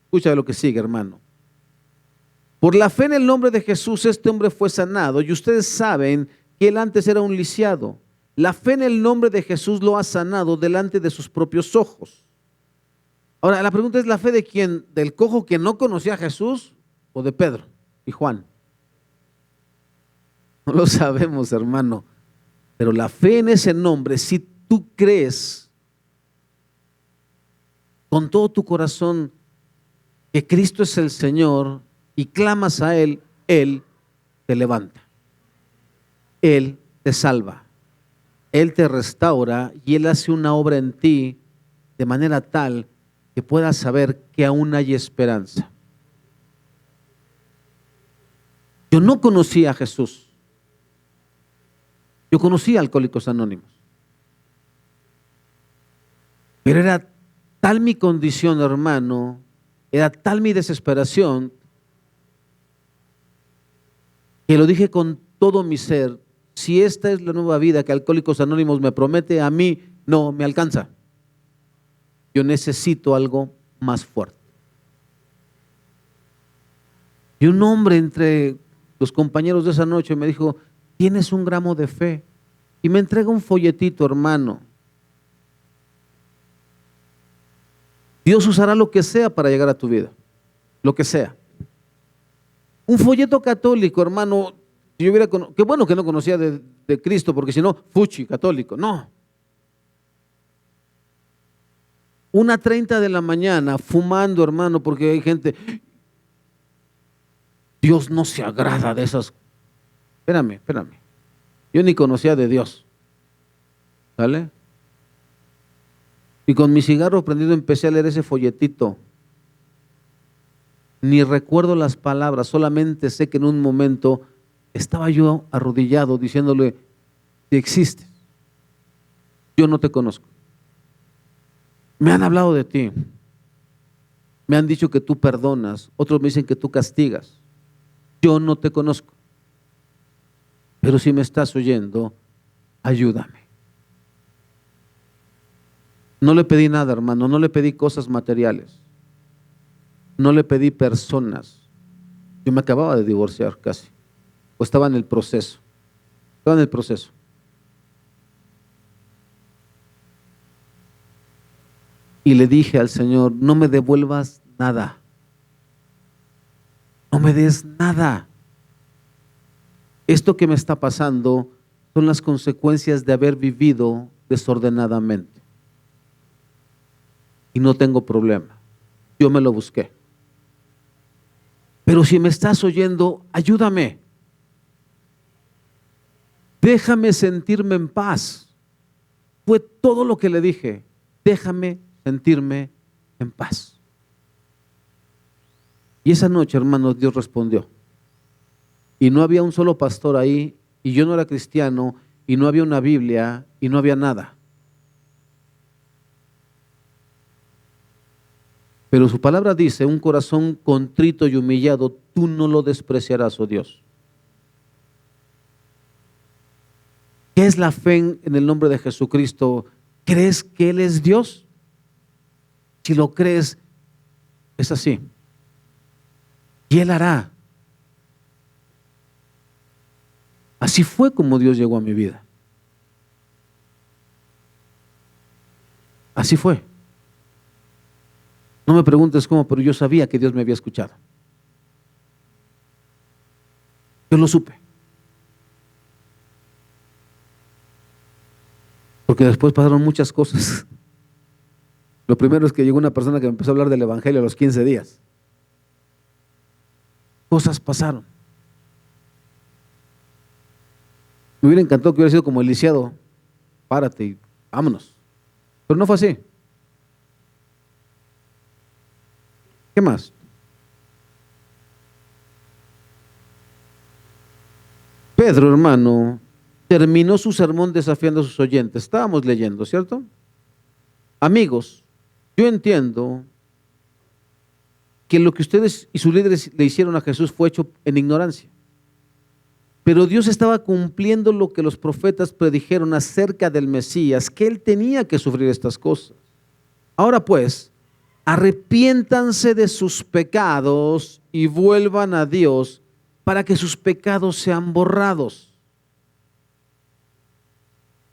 Escucha lo que sigue, hermano. Por la fe en el nombre de Jesús, este hombre fue sanado, y ustedes saben que él antes era un lisiado. La fe en el nombre de Jesús lo ha sanado delante de sus propios ojos. Ahora, la pregunta es: ¿la fe de quién? ¿Del cojo que no conocía a Jesús o de Pedro y Juan? No lo sabemos, hermano. Pero la fe en ese nombre, si tú crees con todo tu corazón que Cristo es el Señor y clamas a Él, Él te levanta. Él te salva. Él te restaura y Él hace una obra en ti de manera tal que puedas saber que aún hay esperanza. Yo no conocía a Jesús. Yo conocía a Alcohólicos Anónimos. Pero era tal mi condición, hermano, era tal mi desesperación, que lo dije con todo mi ser: si esta es la nueva vida que Alcohólicos Anónimos me promete, a mí no me alcanza. Yo necesito algo más fuerte. Y un hombre entre los compañeros de esa noche me dijo: ¿tienes un gramo de fe? Y me entrega un folletito, hermano. Dios usará lo que sea para llegar a tu vida, lo que sea. Un folleto católico, hermano. Si yo hubiera qué bueno que no conocía de Cristo, porque si no, fuchi, católico. No. 1:30 de la mañana, fumando, hermano, porque hay gente. Dios no se agrada de esas. Espérame. Yo ni conocía de Dios. ¿Sale? Y con mi cigarro prendido empecé a leer ese folletito. Ni recuerdo las palabras, solamente sé que en un momento estaba yo arrodillado diciéndole: si existes, yo no te conozco. Me han hablado de ti. Me han dicho que tú perdonas, otros me dicen que tú castigas. Yo no te conozco. Pero si me estás oyendo, ayúdame. No le pedí nada, hermano, no le pedí cosas materiales. No le pedí personas. Yo me acababa de divorciar casi. O estaba en el proceso. Y le dije al Señor: no me devuelvas nada. No me des nada. Esto que me está pasando son las consecuencias de haber vivido desordenadamente. Y no tengo problema. Yo me lo busqué. Pero si me estás oyendo, ayúdame. Déjame sentirme en paz. Fue todo lo que le dije. Déjame sentirme en paz. Y esa noche, hermanos, Dios respondió. Y no había un solo pastor ahí, y yo no era cristiano, y no había una Biblia, y no había nada. Pero su palabra dice: un corazón contrito y humillado, tú no lo despreciarás, oh Dios. ¿Qué es la fe en el nombre de Jesucristo? ¿Crees que Él es Dios? Si lo crees, es así. Y Él hará. Así fue como Dios llegó a mi vida. Así fue. No me preguntes cómo, pero yo sabía que Dios me había escuchado. Yo lo supe. Porque después pasaron muchas cosas. Lo primero es que llegó una persona que me empezó a hablar del Evangelio a los 15 días. Cosas pasaron. Me hubiera encantado que hubiera sido como el lisiado. párate y vámonos. Pero no fue así. ¿Qué más? Pedro, hermano, terminó su sermón desafiando a sus oyentes. Estábamos leyendo, ¿cierto? Amigos, yo entiendo que lo que ustedes y sus líderes le hicieron a Jesús fue hecho en ignorancia. Pero Dios estaba cumpliendo lo que los profetas predijeron acerca del Mesías, que Él tenía que sufrir estas cosas. Ahora pues, arrepiéntanse de sus pecados y vuelvan a Dios para que sus pecados sean borrados.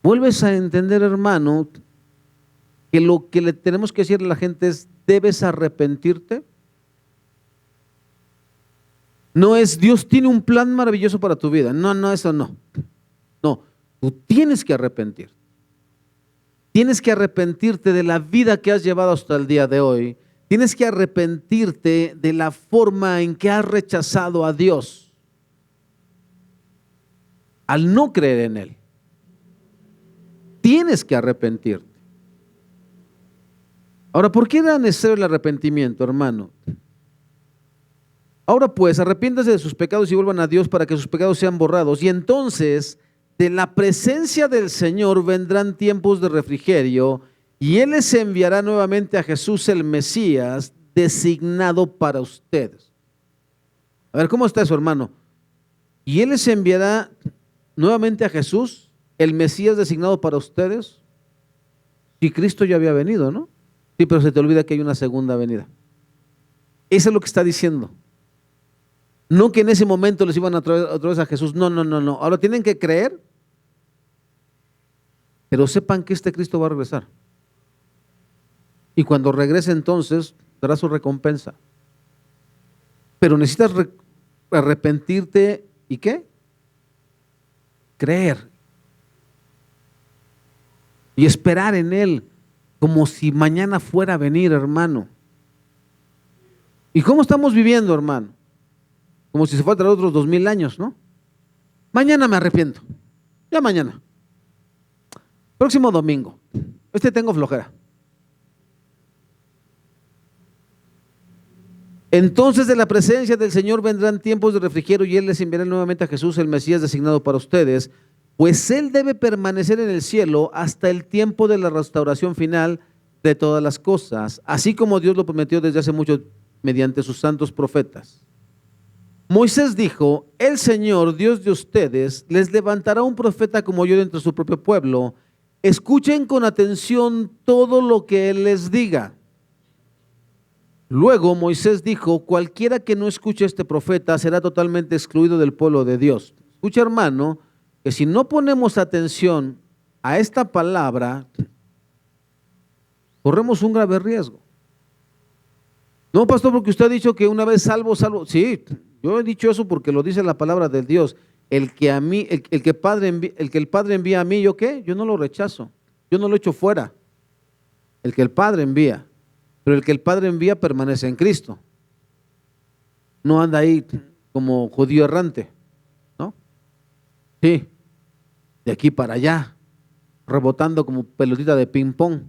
¿Vuelves a entender, hermano, que lo que le tenemos que decir a la gente es: debes arrepentirte? No es Dios tiene un plan maravilloso para tu vida. No, eso no. No, tú tienes que arrepentir. Tienes que arrepentirte de la vida que has llevado hasta el día de hoy. Tienes que arrepentirte de la forma en que has rechazado a Dios al no creer en Él. Tienes que arrepentirte. Ahora, ¿por qué era necesario el arrepentimiento, hermano? Ahora pues, arrepiéntanse de sus pecados y vuelvan a Dios para que sus pecados sean borrados. Y entonces, de la presencia del Señor vendrán tiempos de refrigerio, y Él les enviará nuevamente a Jesús el Mesías, designado para ustedes. A ver, ¿cómo está eso, hermano? Y Él les enviará nuevamente a Jesús, el Mesías designado para ustedes. Si Cristo ya había venido, ¿no? Sí, pero se te olvida que hay una segunda venida. Eso es lo que está diciendo. No que en ese momento les iban a traer otra vez a Jesús. No. Ahora tienen que creer, pero sepan que este Cristo va a regresar. Y cuando regrese, entonces dará su recompensa. Pero necesitas arrepentirte y ¿qué? Creer. Y esperar en Él como si mañana fuera a venir, hermano. ¿Y cómo estamos viviendo, hermano? Como si se fuera a traer otros 2000 años, ¿no? Mañana me arrepiento. Ya mañana. Próximo domingo. Tengo flojera. Entonces de la presencia del Señor vendrán tiempos de refrigerio, y Él les enviará nuevamente a Jesús, el Mesías designado para ustedes, pues Él debe permanecer en el cielo hasta el tiempo de la restauración final de todas las cosas, así como Dios lo prometió desde hace mucho mediante sus santos profetas. Moisés dijo: el Señor, Dios de ustedes, les levantará un profeta como yo dentro de su propio pueblo. Escuchen con atención todo lo que Él les diga. Luego Moisés dijo: cualquiera que no escuche a este profeta será totalmente excluido del pueblo de Dios. Escucha, hermano, que si no ponemos atención a esta palabra, corremos un grave riesgo. No, pastor, porque usted ha dicho que una vez salvo. Sí, yo he dicho eso porque lo dice la palabra de Dios. El que el Padre envía a mí, ¿yo qué? Yo no lo rechazo. Yo no lo echo fuera. El que el Padre envía. Pero el que el Padre envía permanece en Cristo. No anda ahí como judío errante, ¿no? Sí, de aquí para allá, rebotando como pelotita de ping pong.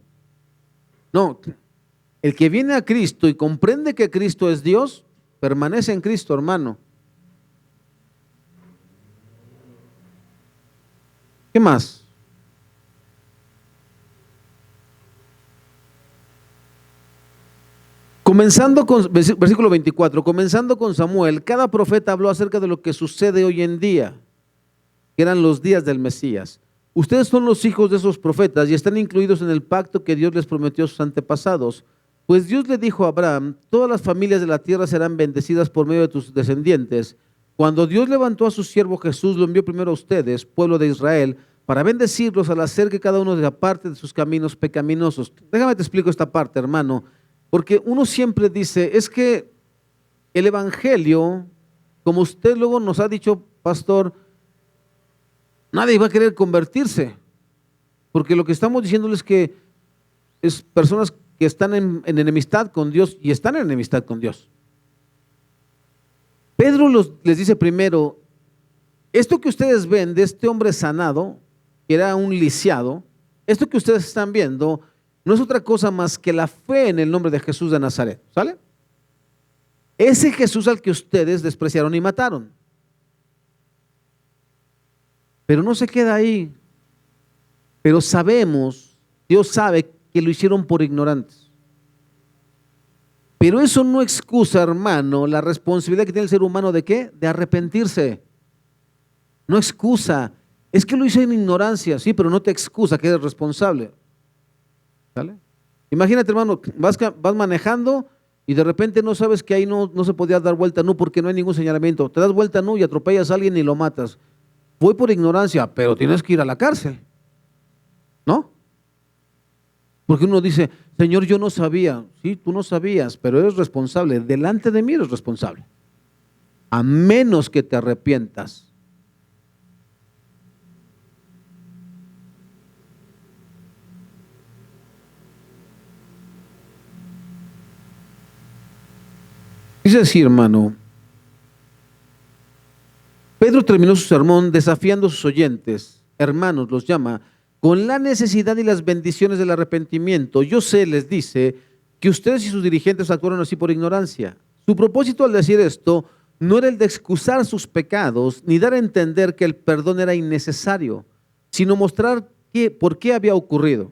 No, el que viene a Cristo y comprende que Cristo es Dios, permanece en Cristo, hermano. ¿Qué más? Comenzando con, versículo 24, comenzando con Samuel, cada profeta habló acerca de lo que sucede hoy en día, que eran los días del Mesías. Ustedes son los hijos de esos profetas y están incluidos en el pacto que Dios les prometió a sus antepasados. Pues Dios le dijo a Abraham: todas las familias de la tierra serán bendecidas por medio de tus descendientes. Cuando Dios levantó a su siervo Jesús, lo envió primero a ustedes, pueblo de Israel, para bendecirlos al hacer que cada uno se aparte de sus caminos pecaminosos. Déjame te explico esta parte, hermano, porque uno siempre dice, es que el evangelio, como usted luego nos ha dicho, pastor, nadie va a querer convertirse, porque lo que estamos diciéndoles es que es personas que están en enemistad con Dios y están en enemistad con Dios. Pedro les dice primero: esto que ustedes ven de este hombre sanado, que era un lisiado, esto que ustedes están viendo no es otra cosa más que la fe en el nombre de Jesús de Nazaret, ¿sale? Ese Jesús al que ustedes despreciaron y mataron. Pero no se queda ahí. Pero sabemos, Dios sabe que lo hicieron por ignorantes. Pero eso no excusa, hermano, la responsabilidad que tiene el ser humano ¿de qué? De arrepentirse. No excusa. Es que lo hice en ignorancia, sí, pero no te excusa que eres responsable. ¿Sale? Imagínate, hermano, vas manejando y de repente no sabes que ahí no se podía dar vuelta no porque no hay ningún señalamiento. Te das vuelta no y atropellas a alguien y lo matas. Fue por ignorancia, pero tienes que ir a la cárcel. ¿No? Porque uno dice, Señor, yo no sabía. Sí, tú no sabías, pero eres responsable. Delante de mí eres responsable. A menos que te arrepientas. Es así, hermano. Pedro terminó su sermón desafiando a sus oyentes, hermanos los llama, con la necesidad y las bendiciones del arrepentimiento. Yo sé, les dice, que ustedes y sus dirigentes actuaron así por ignorancia. Su propósito al decir esto no era el de excusar sus pecados, ni dar a entender que el perdón era innecesario, sino mostrar por qué había ocurrido.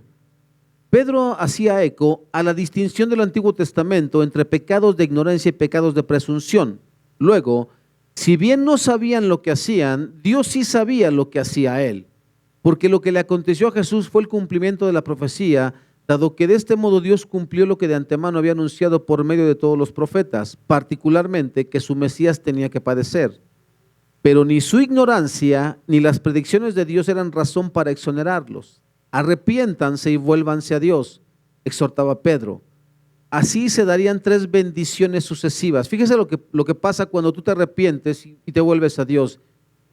Pedro hacía eco a la distinción del Antiguo Testamento entre pecados de ignorancia y pecados de presunción. Luego, si bien no sabían lo que hacían, Dios sí sabía lo que hacía él, porque lo que le aconteció a Jesús fue el cumplimiento de la profecía, dado que de este modo Dios cumplió lo que de antemano había anunciado por medio de todos los profetas, particularmente que su Mesías tenía que padecer. Pero ni su ignorancia ni las predicciones de Dios eran razón para exonerarlos. Arrepiéntanse y vuélvanse a Dios, exhortaba Pedro. Así se darían 3 bendiciones sucesivas. Fíjese lo que pasa cuando tú te arrepientes y te vuelves a Dios.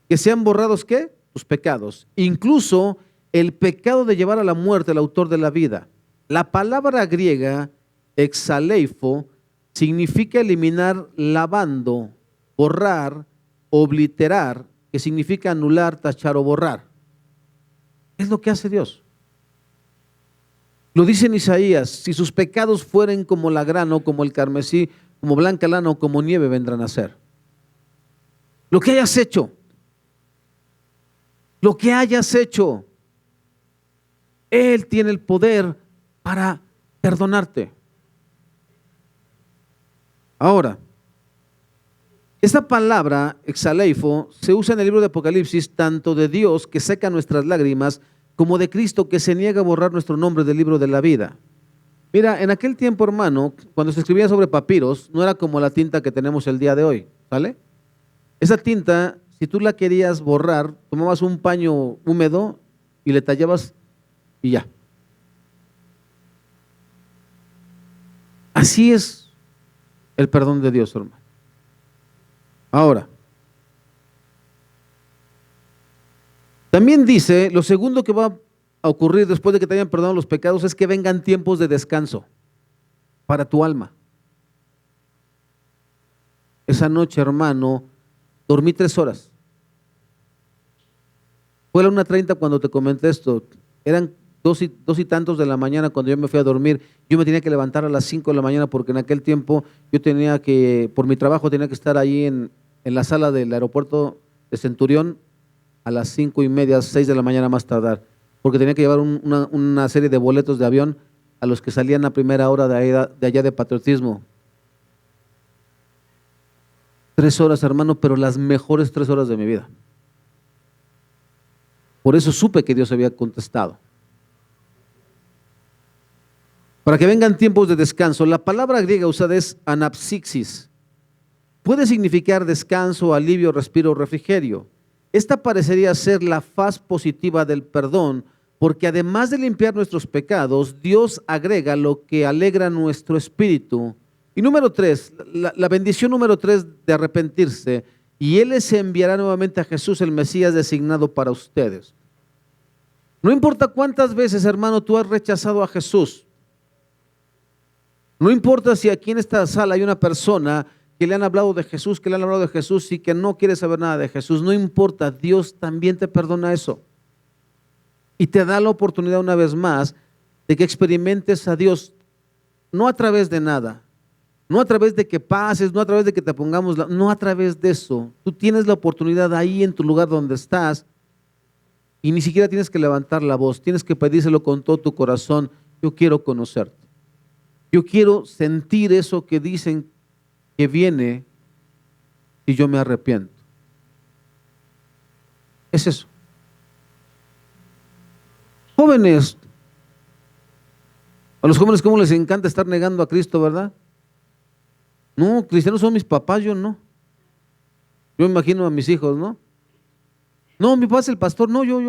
Que sean borrados, ¿qué? Tus pecados. Incluso el pecado de llevar a la muerte al autor de la vida. La palabra griega, exaleifo, significa eliminar lavando, borrar, obliterar, que significa anular, tachar o borrar. Es lo que hace Dios. Lo dice en Isaías, si sus pecados fueren como la grano, como el carmesí, como blanca lana o como nieve vendrán a ser. Lo que hayas hecho, Él tiene el poder para perdonarte. Ahora, esta palabra, exaleifo, se usa en el libro de Apocalipsis tanto de Dios que seca nuestras lágrimas, como de Cristo que se niega a borrar nuestro nombre del libro de la vida. Mira, en aquel tiempo, hermano, cuando se escribía sobre papiros, no era como la tinta que tenemos el día de hoy, ¿sale? Esa tinta, si tú la querías borrar, tomabas un paño húmedo y le tallabas y ya. Así es el perdón de Dios, hermano. Ahora, también dice, lo segundo que va a ocurrir después de que te hayan perdonado los pecados es que vengan tiempos de descanso para tu alma. Esa noche, hermano, dormí 3 horas. Fue a la 1:30 cuando te comenté esto. Eran 2 y tantos de la mañana cuando yo me fui a dormir. Yo me tenía que levantar a las 5 de la mañana porque en aquel tiempo yo tenía que, por mi trabajo, tenía que estar ahí en la sala del aeropuerto de Centurión a las 5:30, 6 de la mañana más tardar, porque tenía que llevar una serie de boletos de avión a los que salían a primera hora de allá de patriotismo. 3 horas, hermano, pero las mejores 3 horas de mi vida. Por eso supe que Dios había contestado. Para que vengan tiempos de descanso. La palabra griega usada es anapsixis. Puede significar descanso, alivio, respiro, refrigerio. Esta parecería ser la faz positiva del perdón, porque además de limpiar nuestros pecados, Dios agrega lo que alegra nuestro espíritu. Y número 3, la bendición número 3 de arrepentirse, y Él les enviará nuevamente a Jesús, el Mesías designado para ustedes. No importa cuántas veces, hermano, tú has rechazado a Jesús. No importa si aquí en esta sala hay una persona que le han hablado de Jesús, y que no quiere saber nada de Jesús. No importa, Dios también te perdona eso. y te da la oportunidad una vez más de que experimentes a Dios, no a través de nada, no a través de que pases, no a través de que te pongamos, no a través de eso. Tú tienes la oportunidad ahí en tu lugar donde estás y ni siquiera tienes que levantar la voz, tienes que pedírselo con todo tu corazón. Yo quiero conocerte. Yo quiero sentir eso que dicen que viene si yo me arrepiento. Es eso. Jóvenes, a los jóvenes cómo les encanta estar negando a Cristo, ¿verdad? No, cristianos son mis papás, yo no. Yo me imagino a mis hijos, ¿no? No, mi papá es el pastor, no, yo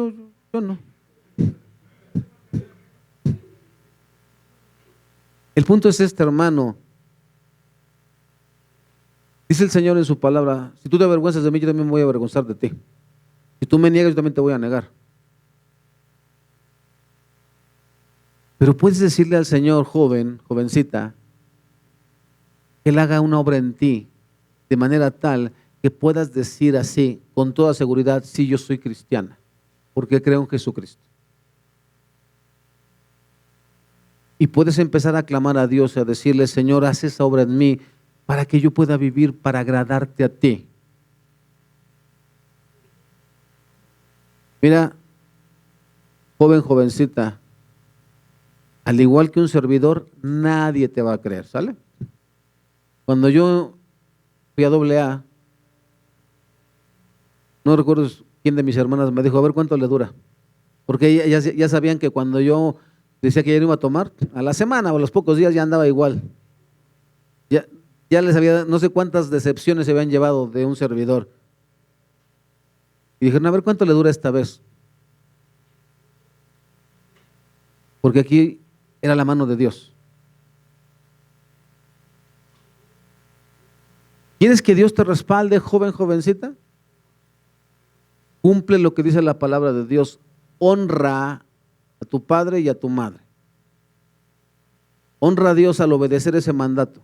no. El punto es este, hermano. Dice el Señor en su palabra, si tú te avergüenzas de mí, yo también me voy a avergonzar de ti. Si tú me niegas, yo también te voy a negar. Pero puedes decirle al Señor, joven, jovencita, que Él haga una obra en ti, de manera tal que puedas decir así, con toda seguridad, sí, yo soy cristiana, porque creo en Jesucristo. Y puedes empezar a clamar a Dios y a decirle, Señor, haz esa obra en mí, para que yo pueda vivir para agradarte a ti. Mira, joven, jovencita, al igual que un servidor, nadie te va a creer, ¿sale? Cuando yo fui a AA, no recuerdo quién de mis hermanas me dijo, a ver cuánto le dura. Porque ya sabían que cuando yo decía que ya no iba a tomar, a la semana o a los pocos días ya andaba igual. Ya les había, no sé cuántas decepciones se habían llevado de un servidor. Y dijeron, a ver cuánto le dura esta vez. Porque aquí era la mano de Dios. ¿Quieres que Dios te respalde, joven, jovencita? Cumple lo que dice la palabra de Dios. Honra a tu padre y a tu madre. Honra a Dios al obedecer ese mandato.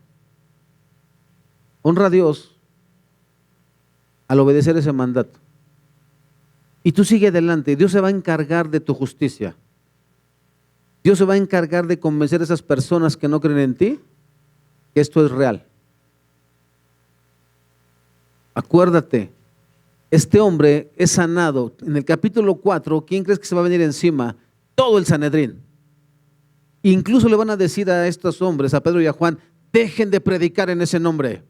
Honra a Dios al obedecer ese mandato. Y tú sigue adelante. Dios se va a encargar de tu justicia. Dios se va a encargar de convencer a esas personas que no creen en ti que esto es real. Acuérdate, este hombre es sanado. En el capítulo 4, ¿quién crees que se va a venir encima? Todo el Sanedrín. Incluso le van a decir a estos hombres, a Pedro y a Juan, dejen de predicar en ese nombre.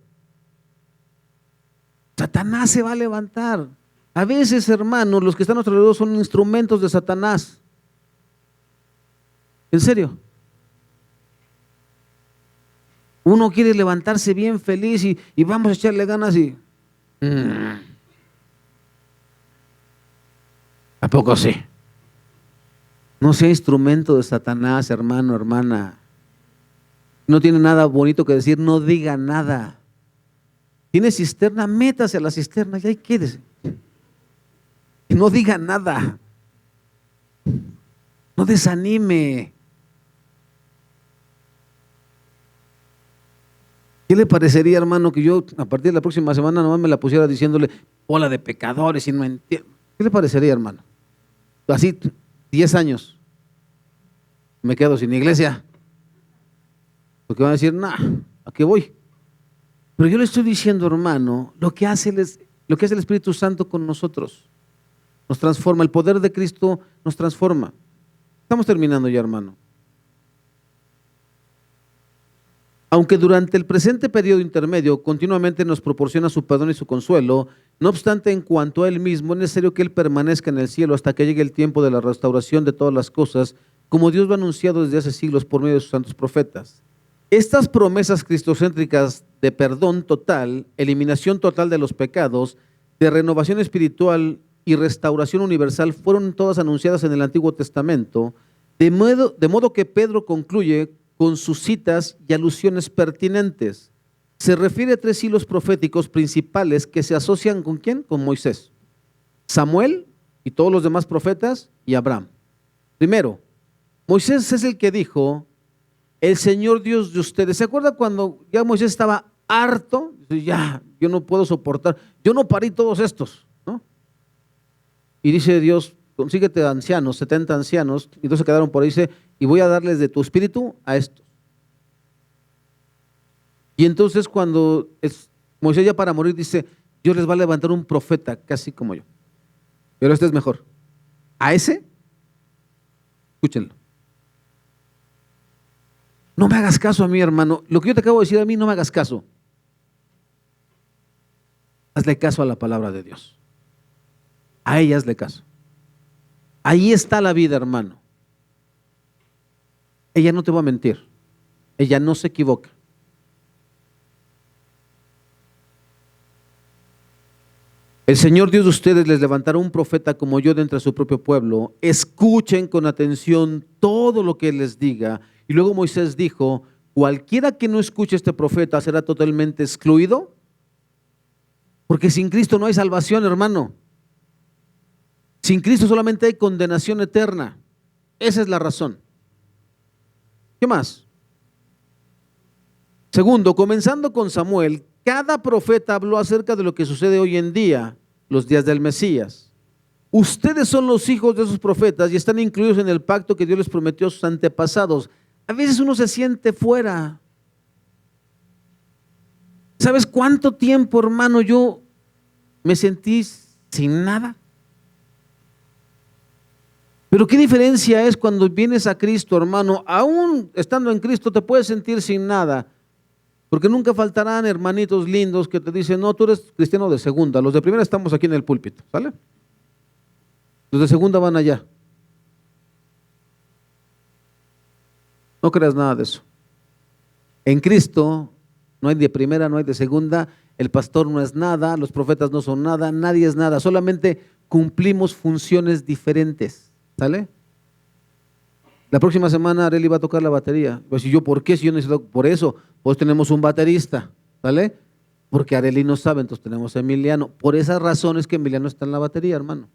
Satanás se va a levantar. A veces, hermanos, los que están a nuestro alrededor son instrumentos de Satanás. ¿En serio? Uno quiere levantarse bien feliz y vamos a echarle ganas y... ¿A poco sí? No sea instrumento de Satanás, hermano, hermana. No tiene nada bonito que decir, no diga nada. Tiene cisterna, métase a la cisterna y ahí quédese. Y no diga nada. No desanime. ¿Qué le parecería, hermano, que yo a partir de la próxima semana nomás me la pusiera diciéndole bola de pecadores y no entiendo? ¿Qué le parecería, hermano? Así 10 años me quedo sin iglesia. Porque van a decir, nah, ¿a qué voy? Pero yo le estoy diciendo, hermano, lo que hace el Espíritu Santo con nosotros. Nos transforma, el poder de Cristo nos transforma. Estamos terminando ya, hermano. Aunque durante el presente periodo intermedio continuamente nos proporciona su perdón y su consuelo, no obstante, en cuanto a Él mismo, es necesario que Él permanezca en el cielo hasta que llegue el tiempo de la restauración de todas las cosas, como Dios lo ha anunciado desde hace siglos por medio de sus santos profetas. Estas promesas cristocéntricas de perdón total, eliminación total de los pecados, de renovación espiritual y restauración universal fueron todas anunciadas en el Antiguo Testamento, de modo que Pedro concluye con sus citas y alusiones pertinentes. Se refiere a 3 hilos proféticos principales que se asocian ¿con quién? Con Moisés, Samuel y todos los demás profetas y Abraham. Primero, Moisés es el que dijo, el Señor Dios de ustedes. ¿Se acuerda cuando ya Moisés estaba harto? Ya, yo no puedo soportar, yo no parí todos estos, ¿no? Y dice Dios, consíguete ancianos, 70 ancianos, y entonces quedaron por ahí, dice, y voy a darles de tu espíritu a estos. Y entonces cuando Moisés ya para morir dice, Dios les va a levantar un profeta, casi como yo. Pero este es mejor. A ese, escúchenlo. No me hagas caso a mí, hermano. Lo que yo te acabo de decir a mí, no me hagas caso. Hazle caso a la palabra de Dios. A ella hazle caso. Ahí está la vida, hermano. Ella no te va a mentir. Ella no se equivoca. El Señor Dios de ustedes les levantará un profeta como yo de entre su propio pueblo. Escuchen con atención todo lo que Él les diga. Y luego Moisés dijo, cualquiera que no escuche a este profeta será totalmente excluido, porque sin Cristo no hay salvación, hermano. Sin Cristo solamente hay condenación eterna. Esa es la razón. ¿Qué más? Segundo, comenzando con Samuel, cada profeta habló acerca de lo que sucede hoy en día, los días del Mesías. Ustedes son los hijos de esos profetas y están incluidos en el pacto que Dios les prometió a sus antepasados. A veces uno se siente fuera. ¿Sabes cuánto tiempo, hermano, yo me sentí sin nada? Pero qué diferencia es cuando vienes a Cristo, hermano. Aún estando en Cristo te puedes sentir sin nada. Porque nunca faltarán hermanitos lindos que te dicen, no, tú eres cristiano de segunda. Los de primera estamos aquí en el púlpito, ¿sale? Los de segunda van allá. No creas nada de eso. En Cristo no hay de primera, no hay de segunda. El pastor no es nada, los profetas no son nada, nadie es nada. Solamente cumplimos funciones diferentes, ¿sale? La próxima semana Arely va a tocar la batería. Pues, ¿y yo por qué? Si yo necesito, por eso, pues tenemos un baterista, ¿vale? Porque Arely no sabe, entonces tenemos a Emiliano. Por esas razones que Emiliano está en la batería, hermano.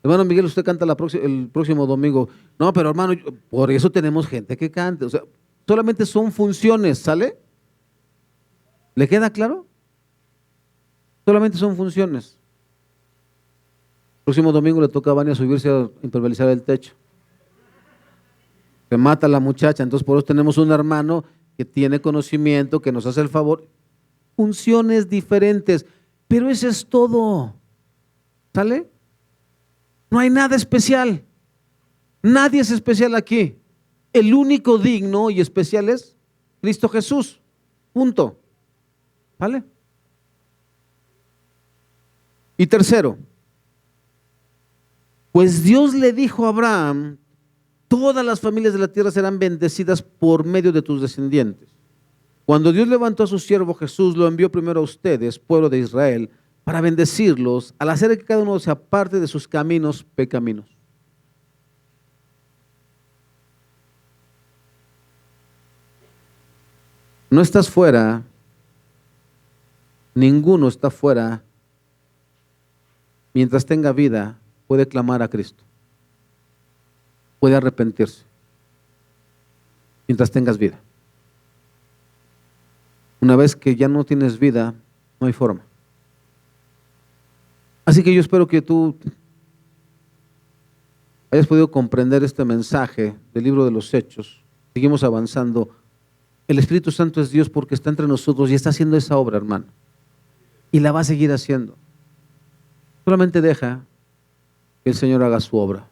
Hermano Miguel, usted canta el próximo domingo. No, pero hermano, por eso tenemos gente que cante. O sea, solamente son funciones, ¿sale? ¿Le queda claro? Solamente son funciones. El próximo domingo le toca a Vania subirse a impermeabilizar el techo. Se mata a la muchacha, entonces por eso tenemos un hermano que tiene conocimiento, que nos hace el favor. Funciones diferentes, pero eso es todo. ¿Sale? No hay nada especial. Nadie es especial aquí. El único digno y especial es Cristo Jesús. Punto. ¿Vale? Y tercero, pues Dios le dijo a Abraham, todas las familias de la tierra serán bendecidas por medio de tus descendientes. Cuando Dios levantó a su siervo Jesús, lo envió primero a ustedes, pueblo de Israel, para bendecirlos, al hacer que cada uno se aparte de sus caminos pecaminos. No estás fuera, ninguno está fuera. Mientras tenga vida, puede clamar a Cristo, puede arrepentirse, mientras tengas vida. Una vez que ya no tienes vida, no hay forma. Así que yo espero que tú hayas podido comprender este mensaje del libro de los Hechos. Seguimos avanzando. El Espíritu Santo es Dios porque está entre nosotros y está haciendo esa obra, hermano. Y la va a seguir haciendo. Solamente deja que el Señor haga su obra.